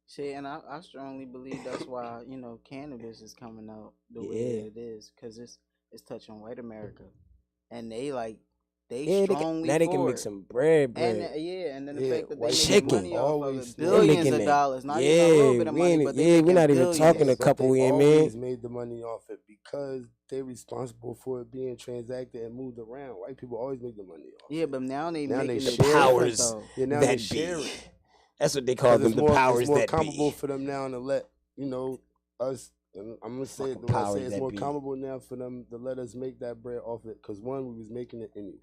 See, and I strongly believe that's why cannabis is coming out the way it is, because it's touching white America, and they strongly now they can make some bread. And then the fact that they chicken. make money off of it, billions of dollars, not even a little bit of money, but we're not even talking a couple years, man. Always made the money off it because they're responsible for it being transacted and moved around. White people always make the money off. Yeah, but now they making the powers that be. That's what they call them, the powers that be. It's more comfortable for them now to let us. And I'm gonna say it the way I say it's more comfortable now for them to let us make that bread off it, because one, we was making it anyway.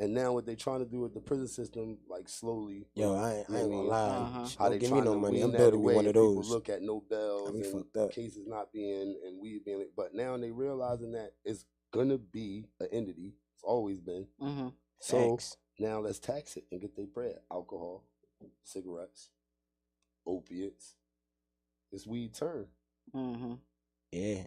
And now what they trying to do with the prison system, like slowly. Yo, I ain't gonna lie. How they give me no money. I'm building me one of those. People look at Nobels and cases not being and weed being. But now they realizing that it's gonna be an entity. It's always been. Mm-hmm. So now let's tax it and get their bread. Alcohol, cigarettes, opiates. It's weed turn. Mm-hmm. Yeah.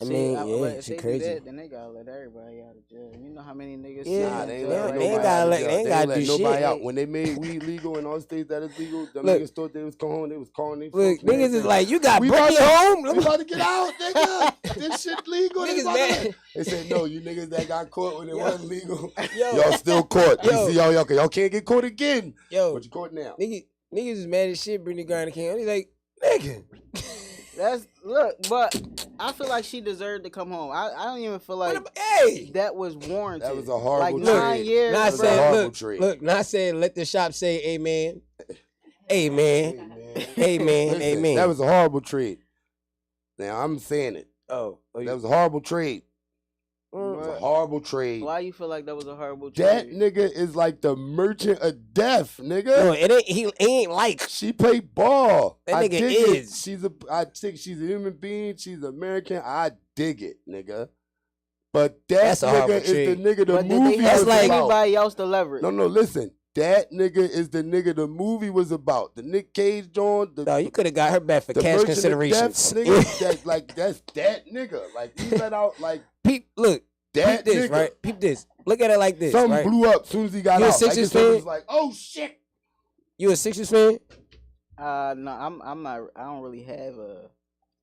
I mean, if they do that, then they gotta let everybody out of jail. You know how many niggas? Yeah, they ain't gotta do nobody shit. out. When they made weed legal in all states that is legal, them niggas thought they was calling. They was calling. Look, niggas is like, you got Brittany home. We about to get out, nigga. This shit legal. Niggas mad. They said no. You niggas that got caught when it wasn't legal, y'all still caught. You see, y'all can't get caught again. But you caught now. Niggas is mad as shit. Brittany Griner came on. He's like, nigga. But I feel like she deserved to come home. I don't even feel like that was warranted. That was a horrible trade. 9 years. Not saying let the shop say amen. Amen. Amen. That was a horrible trade. Now I'm saying it. That was a horrible trade. It was a horrible trade. Why you feel like that was a horrible trade? That nigga is like the merchant of death, nigga. No, it ain't. He ain't like. She play ball. That nigga is. I think she's a human being. She's American. I dig it, nigga. But that's nigga is the nigga the movie. That's like anybody else to leverage. No, listen. That nigga is the nigga the movie was about. The Nick Cage joint. No, you could have got her back for cash considerations. Nigga, that's that nigga. Like, he let out, like... Look, that peep this, nigga. right? Peep this. Look at it like this, Something right? blew up as soon as he got you out. A Sixers like, fan? was like, oh, shit. You a Sixers fan? No, I'm not. I don't really have a...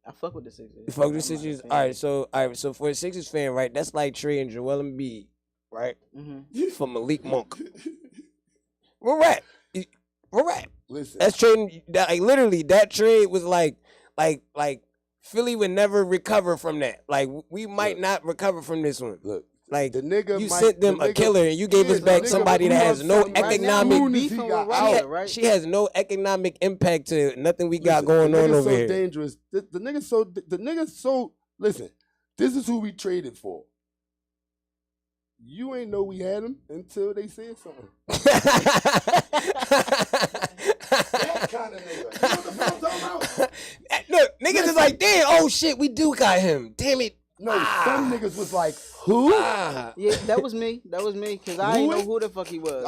I fuck with the Sixers. You fuck with the Sixers? All right, so for a Sixers fan, right, that's like Trey and Joel Embiid, right? Mm-hmm. For Malik Monk. We're right. Listen. That's trading. Like, literally, that trade was like Philly would never recover from that. Like, we might not recover from this one. Look. Like, the nigga you sent them a killer and you gave us back somebody that has no economic... She has no economic impact to nothing we got going on over here. Dangerous. The nigga's so... Listen, this is who we traded for. You ain't know we had him until they said something. That kind of nigga. You know what the fuck I'm talking about? Look, niggas is like, damn, oh shit, we do got him. Damn it. No, some niggas was like, who? Yeah, that was me. Because I didn't know who the fuck he was.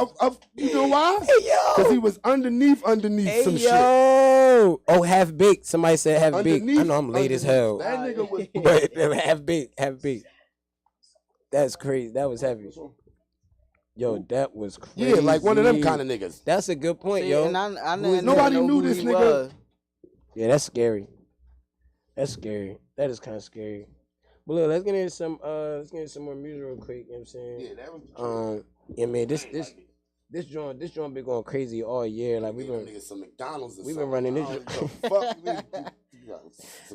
You know why? Hey, yo. Because he was underneath some shit. Oh, half baked. Somebody said half baked. I know I'm late as hell. That nigga was... But half baked. That's crazy. That was heavy. Yo, that was crazy. Yeah, like one of them kind of niggas. That's a good point, yo. And I nobody knew this nigga. Was. Yeah, that's scary. That is kind of scary. But look, let's get into some more music real quick. You know what I'm saying? Yeah, that was. Yeah, man. This joint been going crazy all year. Like we've been some McDonald's. We've been running this. Fuck.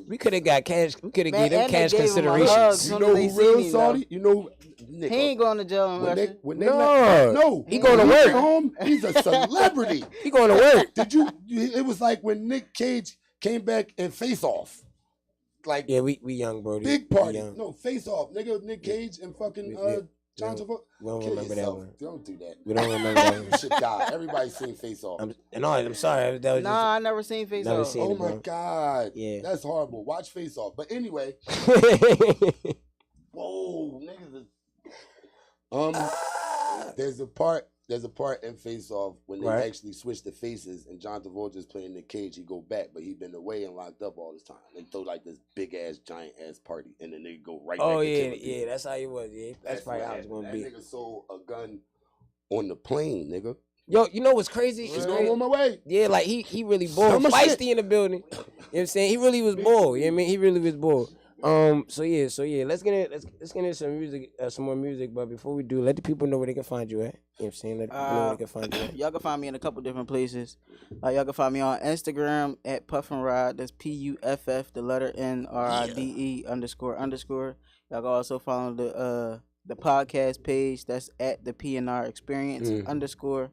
We could have got cash. We could have gave them cash gave considerations. You know who real salty? You know, nigga. He ain't going to jail. No, he going to work. Home, he's a celebrity. He going to work. Did you? It was like when Nick Cage came back in Face Off. Like, yeah, we young, bro. Big party. No, Face Off, nigga. Nick Cage and fucking John Travolta. We don't remember that one. Don't do that. We don't remember that one. Shit died. Everybody's seen Face Off. I'm sorry. That was I never seen Face Off. Oh my God. Yeah. That's horrible. Watch Face Off. But anyway. Whoa, niggas. There's a part in Face Off when they actually switch the faces and John Travolta's playing Nick Cage. He go back, but he been away and locked up all this time. They throw like this big ass giant ass party, and then they go right. Oh back yeah, that's how he was. Yeah, that's probably how it's gonna be. That nigga sold a gun on the plane, nigga. Yo, you know what's crazy? It's going on my way. Yeah, like he really bored. Feisty in the building. You know what I'm saying? He really was bored. You know what I mean? He really was bored. So yeah. Let's get into some music, some more music. But before we do, let the people know where they can find you at. You know what I'm saying? Let the people know where they can find you at. Y'all can find me in a couple different places. Y'all can find me on Instagram at Puff and Ride. That's PUFF, the letter NRIDE __. Y'all can also follow the podcast page. That's at the PNR Experience _.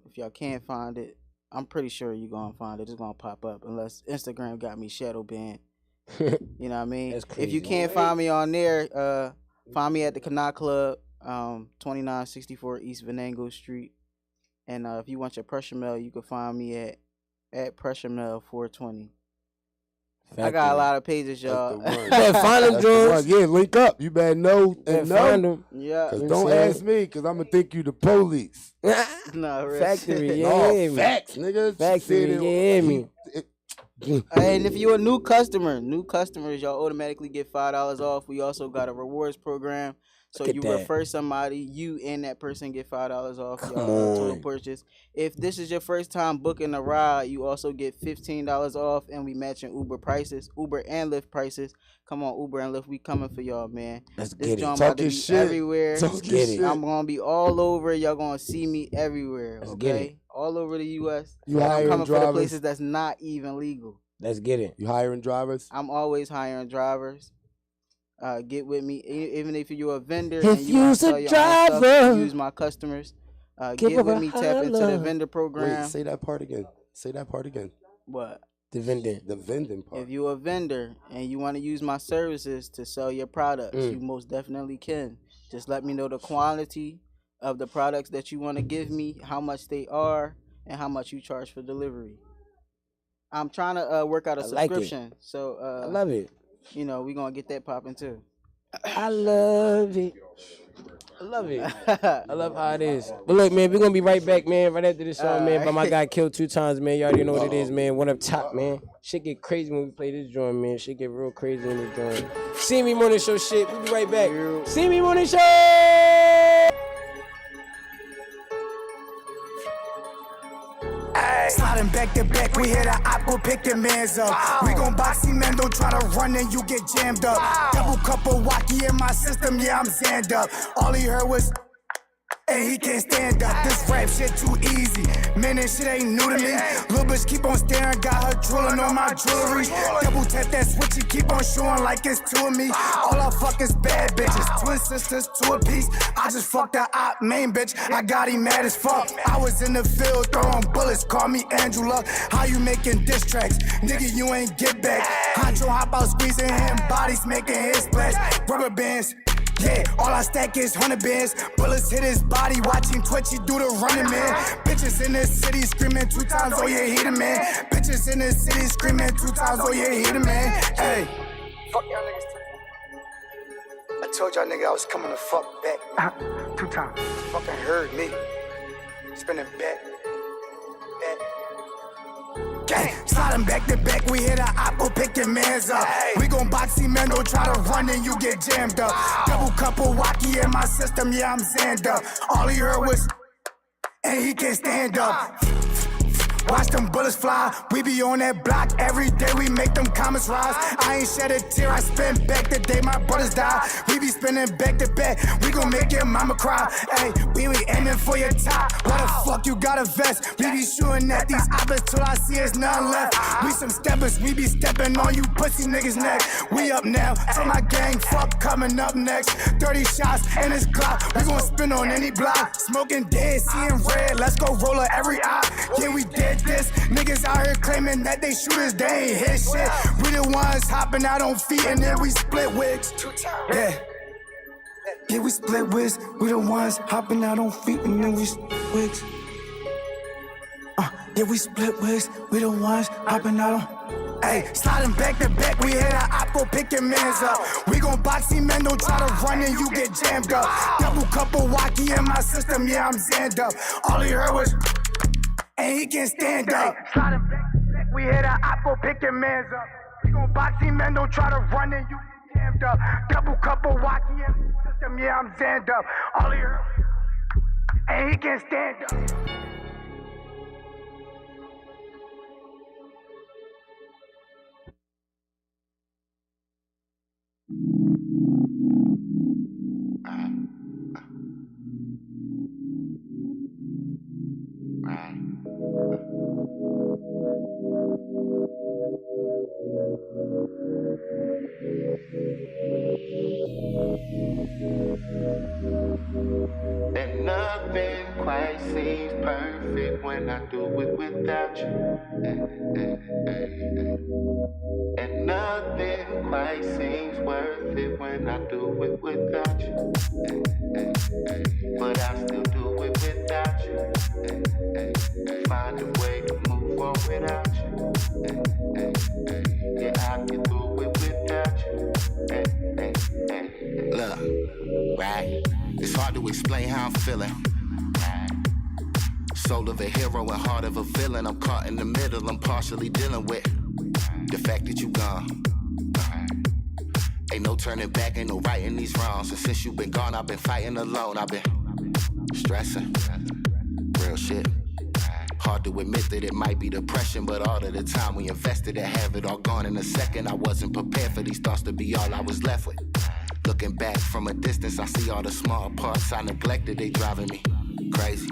If y'all can't find it, I'm pretty sure you're gonna find it. It's gonna pop up unless Instagram got me shadow banned. You know what I mean? If you can't find me on there, find me at the Canal Club, 2964 East Venango Street. And if you want your pressure mail, you can find me at Pressure Mail 420. I got a lot of pages, y'all. Find them, George. Yeah, link up. You better know and find them. Yeah. Cause don't ask me, cause I'm gonna think you the police. No, Factory, no, facts, nigga. Factory, yeah, me. And if you're a new customers, y'all automatically get $5 off. We also got a rewards program. So you refer somebody, you and that person get $5 off your total purchase. If this is your first time booking a ride, you also get $15 off, and we matching Uber prices, Uber and Lyft prices. Come on, Uber and Lyft, we coming for y'all, man. Let's get it. Talk your shit. Everywhere. Let's get it. I'm gonna be all over. Y'all gonna see me everywhere. Let's okay, get it. all over the U.S. You I'm hiring coming drivers? for the places that's not even legal. Let's get it. You hiring drivers? I'm always hiring drivers. Get with me, even if you're a vendor. If and you you's sell a your own stuff, driver, use my customers. Get with me, tap into the vendor program. Wait, say that part again. What? The vending. The vending part. If you're a vendor and you want to use my services to sell your products, you most definitely can. Just let me know the quantity of the products that you want to give me, how much they are, and how much you charge for delivery. I'm trying to work out a subscription. So I love it. You know, we're going to get that popping too. I love it. I love it. I love how it is. But look, man, we're going to be right back, man, right after this song, man. But my guy killed 2 times, man. You already know what it is, man. One up top, man. Shit get crazy when we play this joint, man. Shit get real crazy in this joint. CME Morning Show shit. We'll be right back. CME Morning Show! Sliding back to back, we hit a op, go pick your mans up. We gon' box man, don't try to run and you get jammed up. Double cup of wacky in my system, yeah, I'm zanned up. All he heard was, and he can't stand up. This rap shit too easy. Man, this shit ain't new to me. Little bitch keep on staring, got her drooling on my jewelry. Double tap that switch, and keep on showing like it's 2 of me. All I fuck is bad bitches, twin sisters, 2 apiece. I just fucked the op main bitch, I got him mad as fuck. I was in the field throwing bullets, call me Andrew Luck. How you making diss tracks? Nigga, you ain't get back. Honcho hop out, squeezing him, bodies making his splash. Rubber bands. Yeah, all I stack is 100 bands. Bullets hit his body, watching Twitch, he do the running, man. Bitches in the city screaming 2 times, oh yeah, he the man. Bitches in the city screaming 2 times, oh yeah, he the man. Hey, fuck y'all niggas too. I told y'all niggas I was coming to fuck back. 2 times. Fucking heard me. Spinning back. Gang, sliding back to back, we hit a op, go pick your mans up. We gon' box man, don't try to run and you get jammed up. Double cup of wacky in my system, yeah, I'm zanned up. All he heard was, and he can't stand up. Watch them bullets fly, we be on that block every day, we make them comments rise. I ain't shed a tear, I spent back the day my brothers died. We be spinning back to back, we gon' make your mama cry. Hey, we be aiming for your top, why the fuck you got a vest? We be shooting at these oppas till I see there's none left. We some steppers, we be stepping on you pussy niggas neck. We up now, so my gang fuck coming up next. 30 shots and it's Glock, we gon' spin on any block. Smoking dead, seeing red, let's go roll her every eye. Yeah, we dead this. Niggas out here claiming that they shooters, they ain't hit shit. We the ones hopping out on feet and then we split wigs. Yeah. Yeah, we split wigs. We the ones hopping out on feet and then we split wigs. Yeah, we split wigs. We the ones hopping out on. Hey, sliding back to back, we hit a op, go pick your mans up. We gon' box man, don't try to run and you get jammed up. Double cup of wacky in my system, yeah, I'm zanned up. All he heard was, and he can't stand up. Sliding back, we hit a op, go pick your mans up. We gon' box man, don't try to run and you get jammed up. Double cup of wacky in my system, yeah, I'm zanned up. All he heard, and he can't stand up. And nothing quite seems perfect when I do it without you. And nothing quite seems worth it when I do it without you. But I still do it without you. Find a way to move on without you. Yeah, I can do it without you. Look, right? It's hard to explain how I'm feeling. Soul of a hero and heart of a villain. I'm caught in the middle, I'm partially dealing with the fact that you gone. Ain't no turning back, ain't no righting these wrongs. And since you been gone, I've been fighting alone. I've been stressing, real shit. Hard to admit that it might be depression, but all of the time we invested to have it all gone in a second. I wasn't prepared for these thoughts to be all I was left with. Looking back from a distance, I see all the small parts I neglected, they driving me crazy.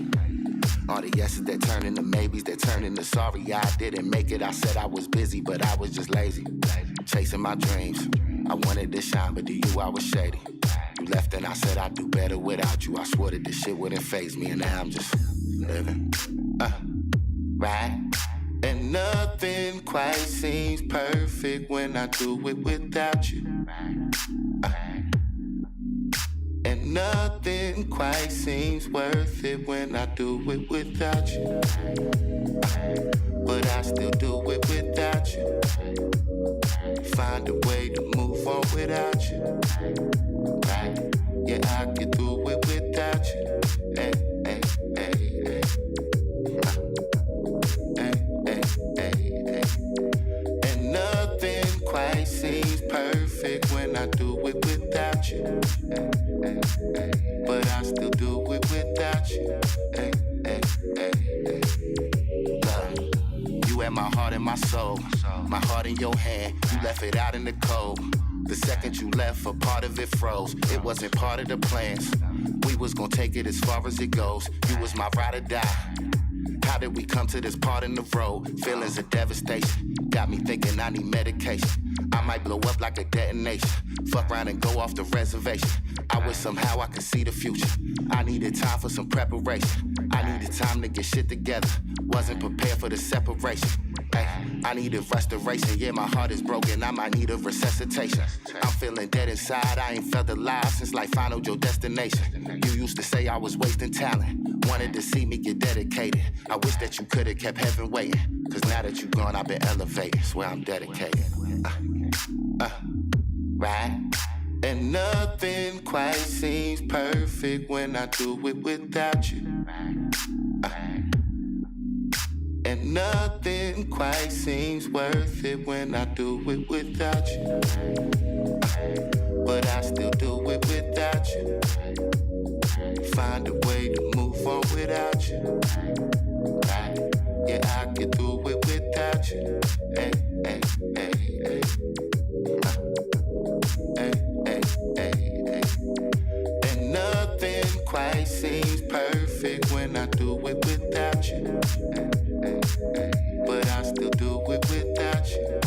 All the yeses that turn into maybes, that turn into sorry. I didn't make it, I said I was busy, but I was just lazy. Chasing my dreams, I wanted to shine, but to you I was shady. You left and I said I'd do better without you. I swore that this shit wouldn't faze me, and now I'm just living. Right? And nothing quite seems perfect when I do it without you. And nothing quite seems worth it when I do it without you. But I still do it without you. Find a way to move on without you. Right? Yeah, I can do it without you. but I still do it without you. You had my heart and my soul, my heart in your hand. You left it out in the cold. The second you left, a part of it froze. It wasn't part of the plans. We was gonna take it as far as it goes. You was my ride or die. How did we come to this part in the road? Feelings of devastation got me thinking I need medication. I might blow up like a detonation. Fuck around and go off the reservation. I wish somehow I could see the future. I needed time for some preparation. I needed time to get shit together. Wasn't prepared for the separation. Ay, I needed restoration. Yeah, my heart is broken. I might need a resuscitation. I'm feeling dead inside. I ain't felt alive since like Final Your Destination. You used to say I was wasting talent. Wanted to see me get dedicated. I wish that you could have kept heaven waiting. Cause now that you gone, I've been elevated. Swear I'm dedicated. Right? And nothing quite seems perfect when I do it without you. And nothing quite seems worth it when I do it without you. But I still do it without you. Find a way to move on without you. Yeah, I can do it without you. Hey, hey, hey, hey. And nothing quite seems perfect when I do it without you. But I still do it without you.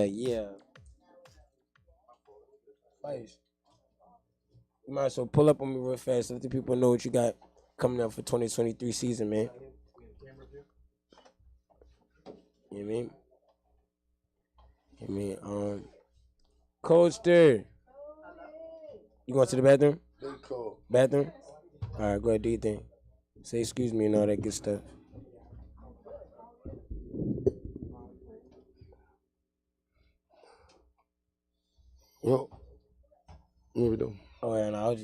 Yeah. Spice. You might as well pull up on me real fast. Let the people know what you got coming up for 2023 season, man. You know what I mean? Coaster. You going to the bathroom? Bathroom? All right, go ahead, do your thing. Say excuse me and all that good stuff. Well, what we do? Oh yeah, no,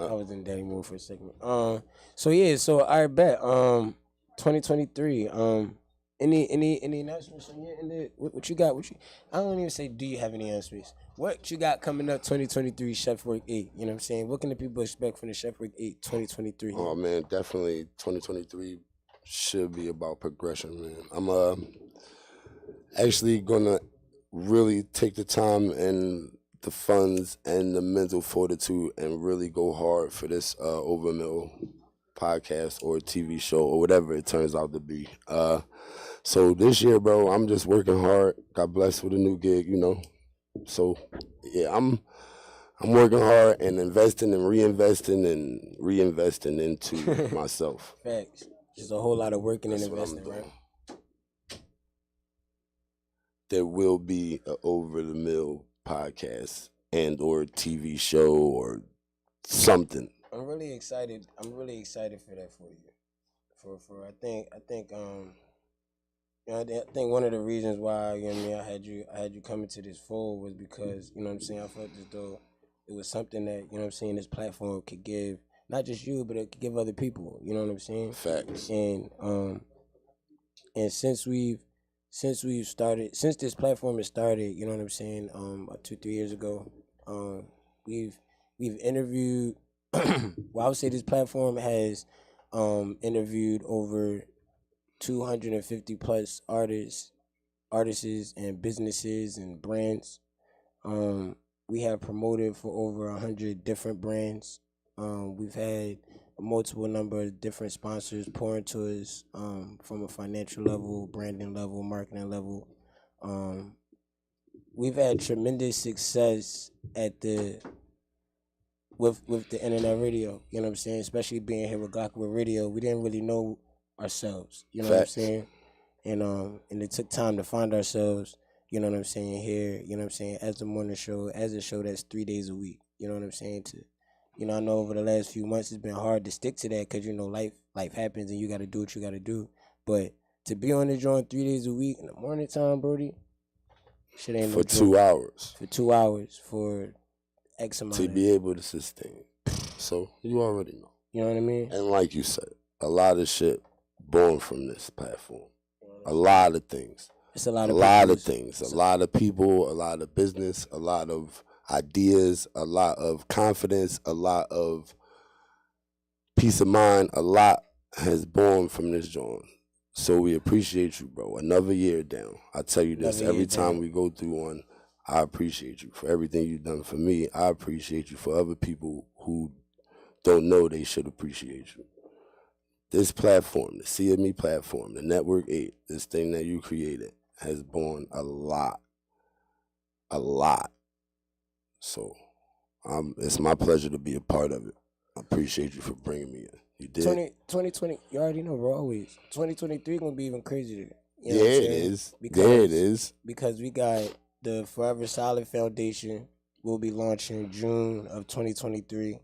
I was in daddy mood for a second. So all right, bet. 2023. Any announcements on your end? What you got? I don't even say. Do you have any announcements? What you got coming up 2023 Chef Work 8? You know what I'm saying? What can the people expect from the Chef Work 8 2023? Oh man, definitely 2023 should be about progression, man. I'm actually gonna really take the time and the funds and the mental fortitude and really go hard for this Overmill podcast or TV show or whatever it turns out to be. So this year, bro, I'm just working hard. Got blessed with a new gig, you know. So yeah, I'm working hard and investing and reinvesting into myself. Facts. Just a whole lot of working and investing, right? There will be an Over the Mill podcast and or TV show or something. I'm really excited for that for you. I think one of the reasons why I had you come into this fold was because I felt as though it was something that this platform could give not just you but it could give other people. You know what I'm saying? Facts. And since this platform has started, 2-3 years ago, we've interviewed. Well, I would say this platform has interviewed over 250 plus artists and businesses and brands. We have promoted for over 100 different brands. We've had a multiple number of different sponsors pour into us from a financial level, branding level, marketing level. We've had tremendous success with the internet radio, you know what I'm saying? Especially being here with Glockwood Radio, we didn't really know ourselves, you know Facts. what I'm saying? And it took time to find ourselves, you know what I'm saying, here, you know what I'm saying, as the morning show, as a show that's 3 days a week, you know what I'm saying, to You know, I know over the last few months it's been hard to stick to that because, you know, life happens and you got to do what you got to do. But to be on the joint 3 days a week in the morning time, Brody, shit ain't for no 2 hours. For 2 hours for X amount. To be able to sustain. So you already know. You know what I mean? And like you said, a lot of shit born from this platform. A lot of things. It's a lot of things. A lot of people, a lot of business, a lot of ideas, a lot of confidence, a lot of peace of mind. A lot has born from this joint. So we appreciate you, bro. Another year down. I tell you this every time we go through one. I appreciate you for everything you've done for me. I appreciate you for other people who don't know they should appreciate you. This platform, the CME platform, the Network 8, this thing that you created has borne a lot. So it's my pleasure to be a part of it. I appreciate you for bringing me in. You did. 2020, you already know, bro, always. 2023 going to be even crazier. You know yeah, it is. It is. Because we got the Forever Solid Foundation will be launching June of 2023.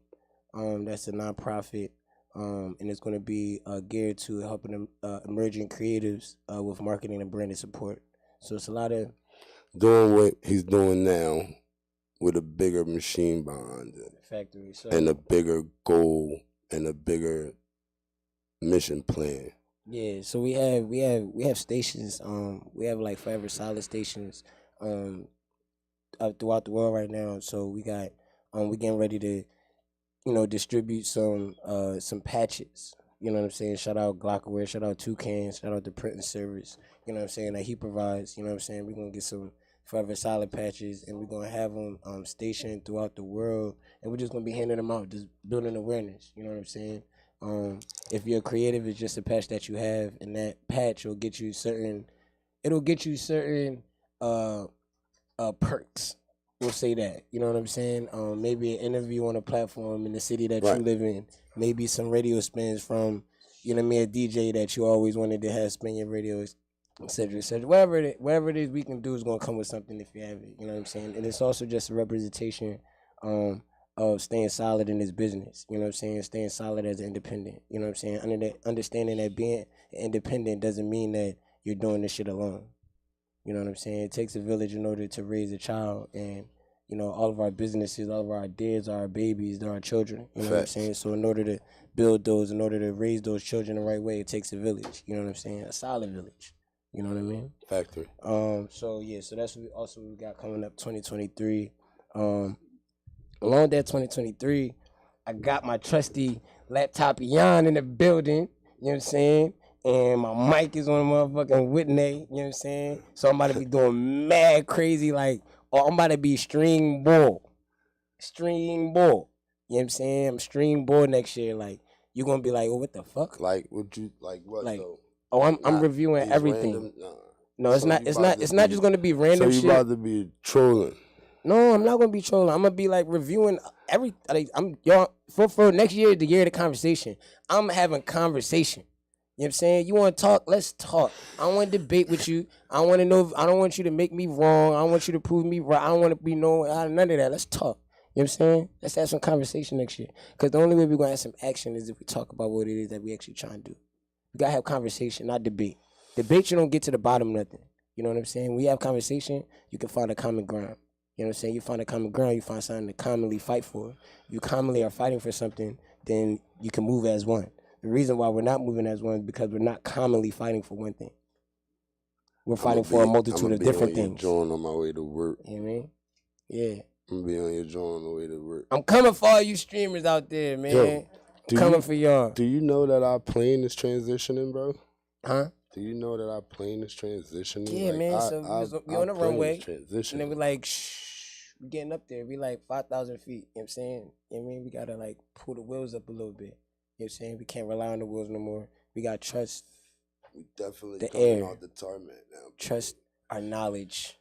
That's a nonprofit. And it's going to be geared to helping emerging creatives with marketing and branding support. So it's a lot of doing what he's doing now with a bigger machine behind it, factory, so, and a bigger goal and a bigger mission plan. Yeah, so we have stations. We have like Forever Solid stations throughout the world right now. So we got we getting ready to, you know, distribute some patches. You know what I'm saying? Shout out Glockware, shout out Toucan, shout out the printing service. You know what I'm saying, that he provides. You know what I'm saying? We're gonna get some Forever Solid patches, and we're gonna have them stationed throughout the world, and we're just gonna be handing them out, just building awareness. You know what I'm saying? If you're creative, it's just a patch that you have, and that patch will get you certain. It'll get you certain perks. We'll say that. You know what I'm saying? Maybe an interview on a platform in the city that you live in. Maybe some radio spins from, you know what I mean, a DJ that you always wanted to have spin your radio, et cetera, et cetera. Whatever it is we can do is going to come with something if you have it. You know what I'm saying? And it's also just a representation of staying solid in this business. You know what I'm saying? Staying solid as an independent. You know what I'm saying? Understanding that being independent doesn't mean that you're doing this shit alone. You know what I'm saying? It takes a village in order to raise a child, and you know, all of our businesses, all of our ideas are our babies, they're our children. You know what I'm saying? So in order to build those, in order to raise those children the right way, it takes a village. You know what I'm saying? A solid village. You know what I mean? Factory. So that's what we got coming up 2023. Along with that 2023, I got my trusty laptop Yon in the building. You know what I'm saying? And my mic is on motherfucking Whitney. You know what I'm saying? So I'm about to be doing mad crazy, like, or I'm about to be string ball. You know what I'm saying? I'm string ball next year. Like, you gonna be like, oh, what the fuck? Like, would you, like what though? Oh, I'm reviewing everything. No, it's not just gonna be random shit. So you about to be trolling? No, I'm not gonna be trolling. I'm gonna be like reviewing every. Like, for next year, the year of the conversation. I'm having conversation. You know what I'm saying? You want to talk? Let's talk. I don't want to debate with you. I want to know. I don't want you to make me wrong. I don't want you to prove me right. I don't want to be none of that. Let's talk. You know what I'm saying? Let's have some conversation next year. Because the only way we're going to have some action is if we talk about what it is that we actually trying to do. We got to have conversation, not debate. Debate, you don't get to the bottom of nothing. You know what I'm saying? When we have conversation, you can find a common ground. You know what I'm saying? You find a common ground, you find something to commonly fight for. You commonly are fighting for something, then you can move as one. The reason why we're not moving as one is because we're not commonly fighting for one thing. We're fighting for a multitude of different things. I'm going to be on your joint on my way to work. You know what I mean? Yeah. I'm going to be on your joint on the way to work. I'm coming for all you streamers out there, man. I'm coming for y'all. Do you know that our plane is transitioning, bro? Huh? Do you know that our plane is transitioning? Yeah, like, man. So we on the runway. And then we like, we getting up there. We like 5,000 feet. You know what I'm saying? You know what I mean? We got to like pull the wheels up a little bit. You know what I'm saying? We can't rely on the wheels no more. We got to trust we definitely the coming air. Out the tarmac now. Trust our knowledge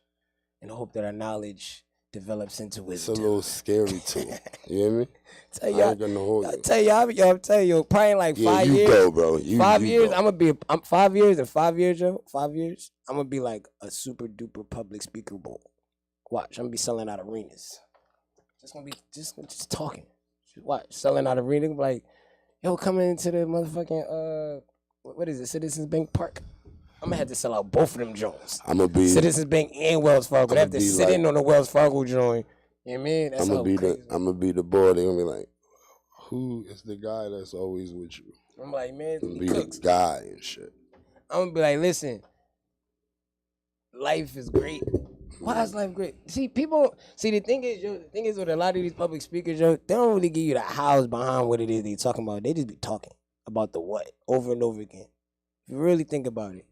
and hope that our knowledge develops into wisdom. It's a little scary too. You hear me? Tell y'all, I ain't gonna hold you. I'm telling you, probably in like 5 years. Go, bro. 5 years, go. I'm 5 years and 5 years, yo. 5 years, I'm gonna be like a super duper public speaker bowl. Watch, I'm gonna be selling out arenas. Just talking. What? Selling out arena? Like, yo, coming into the motherfucking what is it? Citizens Bank Park. I'm gonna have to sell out both of them joints. I'm gonna be Citizens Bank and Wells Fargo. They have to sit in on the Wells Fargo joint. You know what I mean? That's I'm gonna be the boy. They're gonna be like, who is the guy that's always with you? I'm like, man, I'm gonna be the guy and shit. I'm gonna be like, listen, life is great. Why is life great? The thing is with a lot of these public speakers, yo, they don't really give you the hows behind what it is they talking about. They just be talking about the what over and over again. If you really think about it,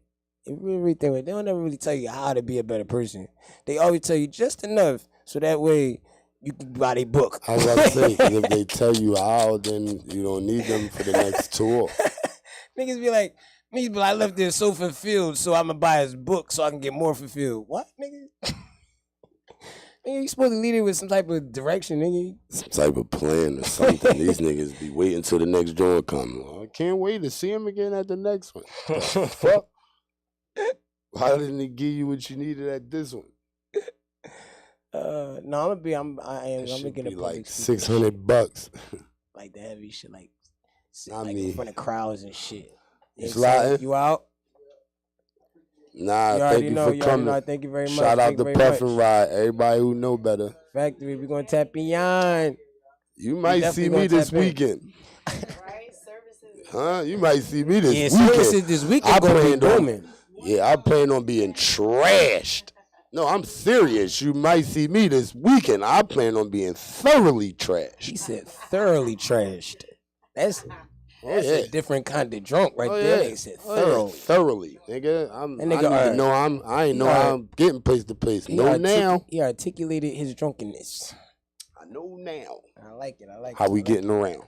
they don't ever really tell you how to be a better person. They always tell you just enough so that way you can buy their book. I was about to say, if they tell you how, then you don't need them for the next tour. Niggas be like, I left there so fulfilled, so I'm gonna buy his book so I can get more fulfilled. What, nigga? Nigga, you supposed to lead it with some type of direction, nigga. Some type of plan or something. These niggas be waiting till the next joint come. I can't wait to see him again at the next one. Fuck. Why didn't he give you what you needed at this one? No, I'm gonna get a like $600. Like the heavy shit, like I mean, in front of crowds and shit. You out? Nah, thank you for coming. Thank you very much. Shout out to Puff and Ride. Everybody who know better. Factory, we're gonna tap beyond. You might see me this weekend. Right? Services. Huh? You might see me this weekend. Services this weekend gonna be booming. I plan on being trashed. No, I'm serious. You might see me this weekend. I plan on being thoroughly trashed. He said thoroughly trashed. That's a different kind of drunk there. They said thoroughly, nigga. I ain't know how I'm getting place to place. Now. He articulated his drunkenness. I know now. I like it. How we getting around?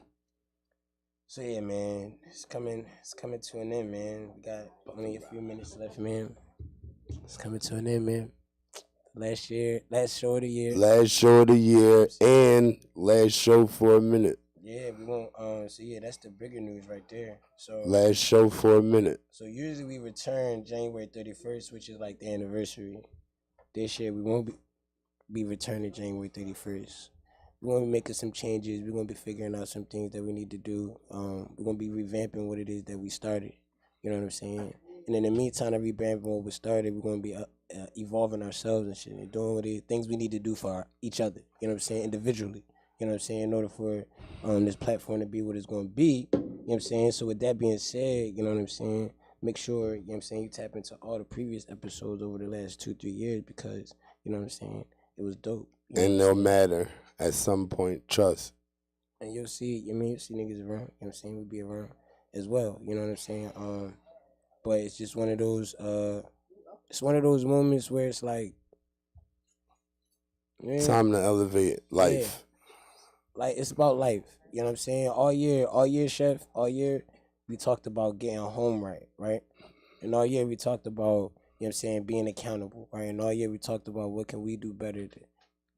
So yeah, man, it's coming to an end, man. We got only a few minutes left, man. It's coming to an end, man. Last show of the year. Last show of the year and last show for a minute. Yeah, we won't. So yeah, that's the bigger news right there. So last show for a minute. So usually we return January 31st, which is like the anniversary. This year we won't be returning January 31st. We're gonna be making some changes. We're gonna be figuring out some things that we need to do. We're gonna be revamping what it is that we started. You know what I'm saying? And in the meantime, of revamping what we started, we're gonna be evolving ourselves and shit, and doing what it is, things we need to do for each other. You know what I'm saying? Individually. You know what I'm saying? In order for this platform to be what it's gonna be. You know what I'm saying? So with that being said, you know what I'm saying? Make sure, you know what I'm saying, you tap into all the previous episodes over the last 2-3 years because, you know what I'm saying, it was dope. And no matter. At some point, trust. And you'll see niggas around, you know what I'm saying? We'll be around as well, you know what I'm saying? But it's just one of those moments where it's like, time to elevate life. Yeah. Like, it's about life, you know what I'm saying? All year, Chef, we talked about getting home right? And all year we talked about, you know what I'm saying, being accountable, right? And all year we talked about what can we do better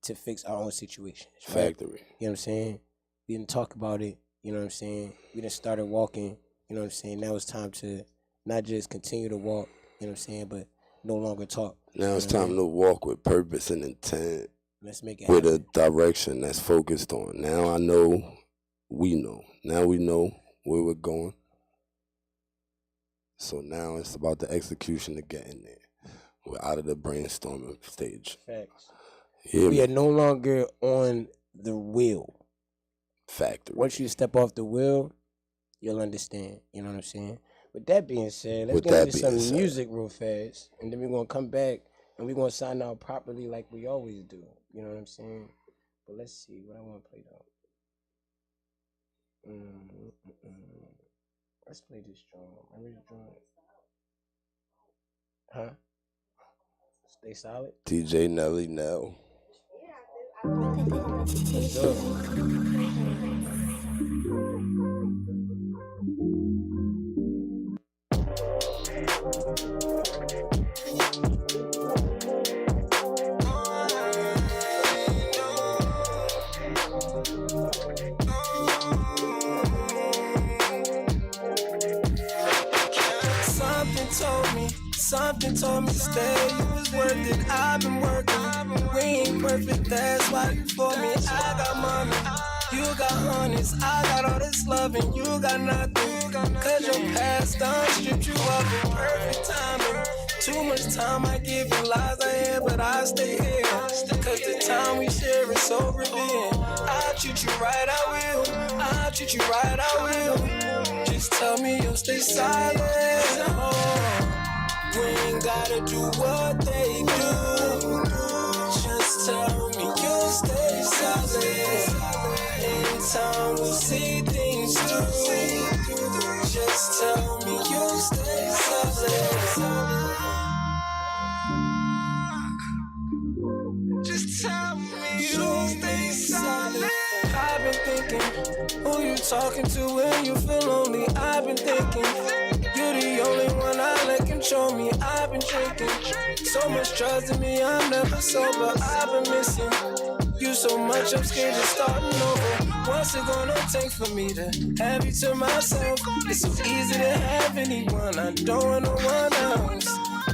to fix our own situations. Right? Factory. You know what I'm saying? We didn't talk about it, you know what I'm saying? We done started walking, you know what I'm saying? Now it's time to not just continue to walk, you know what I'm saying, but no longer talk. Now it's time to walk with purpose and intent. Let's make it with happen. a direction that's focused on. Now I know, we know. Now we know where we're going. So now it's about the execution to get in there. We're out of the brainstorming stage. Facts. Yeah, we are no longer on the wheel. Factory. Once you step off the wheel, you'll understand. You know what I'm saying? With that being said, let's get into some music real fast. And then we're going to come back and we're going to sign out properly like we always do. You know what I'm saying? But let's see what I want to play though. Let's play this drum. Remember this drum? Huh? Stay solid? DJ Nelly Nell. Something told me to stay, it was worth it. I've been working, we ain't perfect, that's why you for me. I got money, You got honest, I got all this love and you got nothing. Cause your past done stripped you of it. Perfect timing. Too much time I give you lies I hear, but I stay here. Cause the time we share is so revealing. I'll treat you right, I will. I'll treat you right, I will. Just tell me you'll stay silent. Oh, you ain't gotta do what they do. Just tell me you'll stay silent. In time we'll see things through. Just tell me you'll stay silent. Just tell me you'll stay silent. I've been thinking, who you talking to when you feel lonely? I've been thinking, you're the only one I let control me. I've been drinking, so much trust in me, I'm never sober. I've been missing you so much, I'm scared of starting over. What's it gonna take for me to have you to myself? It's so easy to have anyone, I don't want no one else.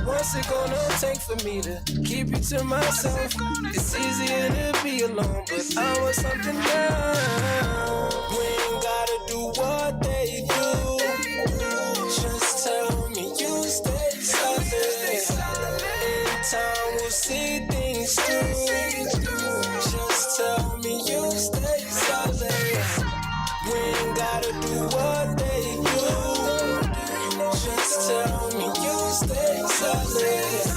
What's it gonna take for me to keep you to myself? It's easier to be alone, but I want something now. We ain't gotta do what they do. Just tell me you stay silent. In time we'll see things through. Just tell me you stay silent. We ain't gotta do what they do. Just tell me you stay silent.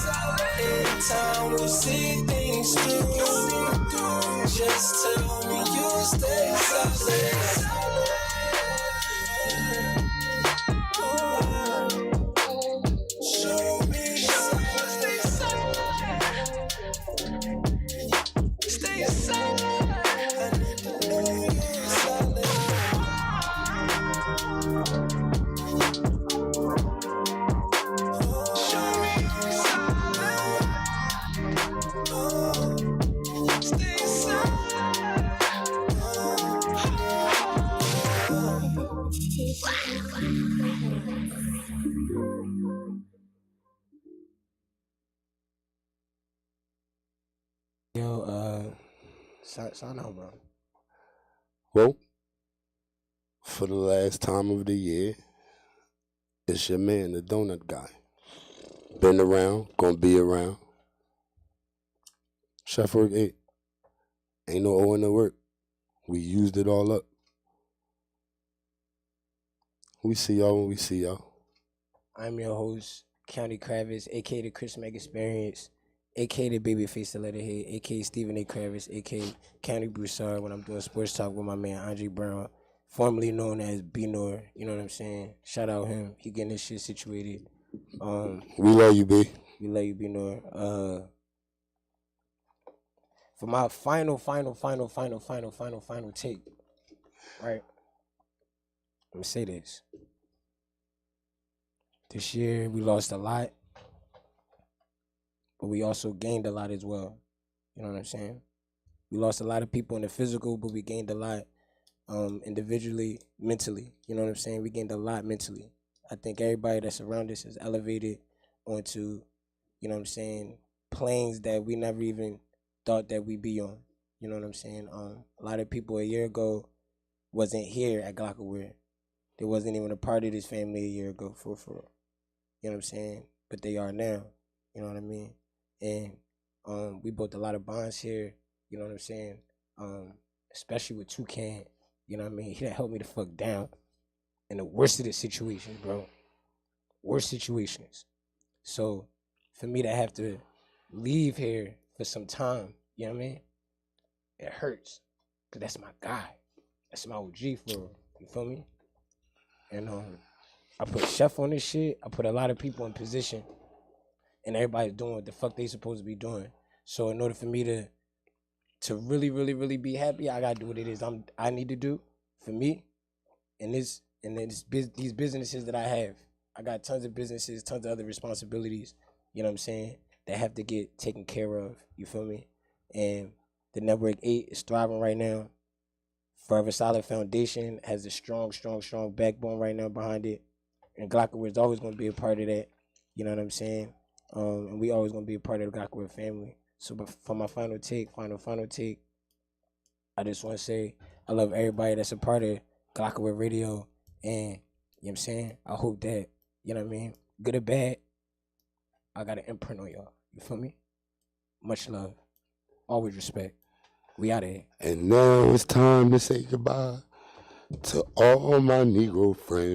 In time we'll see things through. Just tell me you stay silent. Show me stay silent. Stay silent. I need to know you're silent. Show me you're silent. Stay Yo, sign out, bro. Well, for the last time of the year, it's your man, the donut guy. Been around, gonna be around. Chef Work 8. Ain't no owing the work. We used it all up. We see y'all when we see y'all. I'm your host, County Kravitz, a.k.a. the Chris Meg Experience, a.k.a. the Babyface the Letterhead, a.k.a. Stephen A. Kravitz, a.k.a. County Broussard when I'm doing sports talk with my man Andre Brown, formerly known as B-Nor, you know what I'm saying? Shout out him. He getting his shit situated. We love you, B. We love you, B-Nor. For my final take, right? Let me say this. This year we lost a lot, but we also gained a lot as well. You know what I'm saying? We lost a lot of people in the physical, but we gained a lot individually, mentally. You know what I'm saying? We gained a lot mentally. I think everybody that's around us is elevated onto, you know what I'm saying, planes that we never even thought that we'd be on. You know what I'm saying? A lot of people a year ago wasn't here at Glockaware. They wasn't even a part of this family a year ago, for real. You know what I'm saying? But they are now. You know what I mean? And we built a lot of bonds here. You know what I'm saying? Especially with Toucan. You know what I mean? He helped me the fuck down in the worst of the situations, bro. Worst situations. So for me to have to leave here for some time, you know what I mean? It hurts. Cause that's my guy. That's my OG for real. You feel me? And I put Chef on this shit. I put a lot of people in position. And everybody's doing what the fuck they supposed to be doing. So in order for me to really, really, really be happy, I gotta do what it is I need to do for me. And these businesses that I have. I got tons of businesses, tons of other responsibilities, you know what I'm saying, that have to get taken care of. You feel me? And the Network 8 is thriving right now. Forever Solid Foundation has a strong backbone right now behind it. And Glockaware is always going to be a part of that. You know what I'm saying? And we always going to be a part of the Glockaware family. So but for my final take, I just want to say I love everybody that's a part of Glockaway Radio. And, you know what I'm saying? I hope that, you know what I mean? Good or bad, I got an imprint on y'all. You feel me? Much love. Always respect. We out of here. And now it's time to say goodbye to all my Negro friends.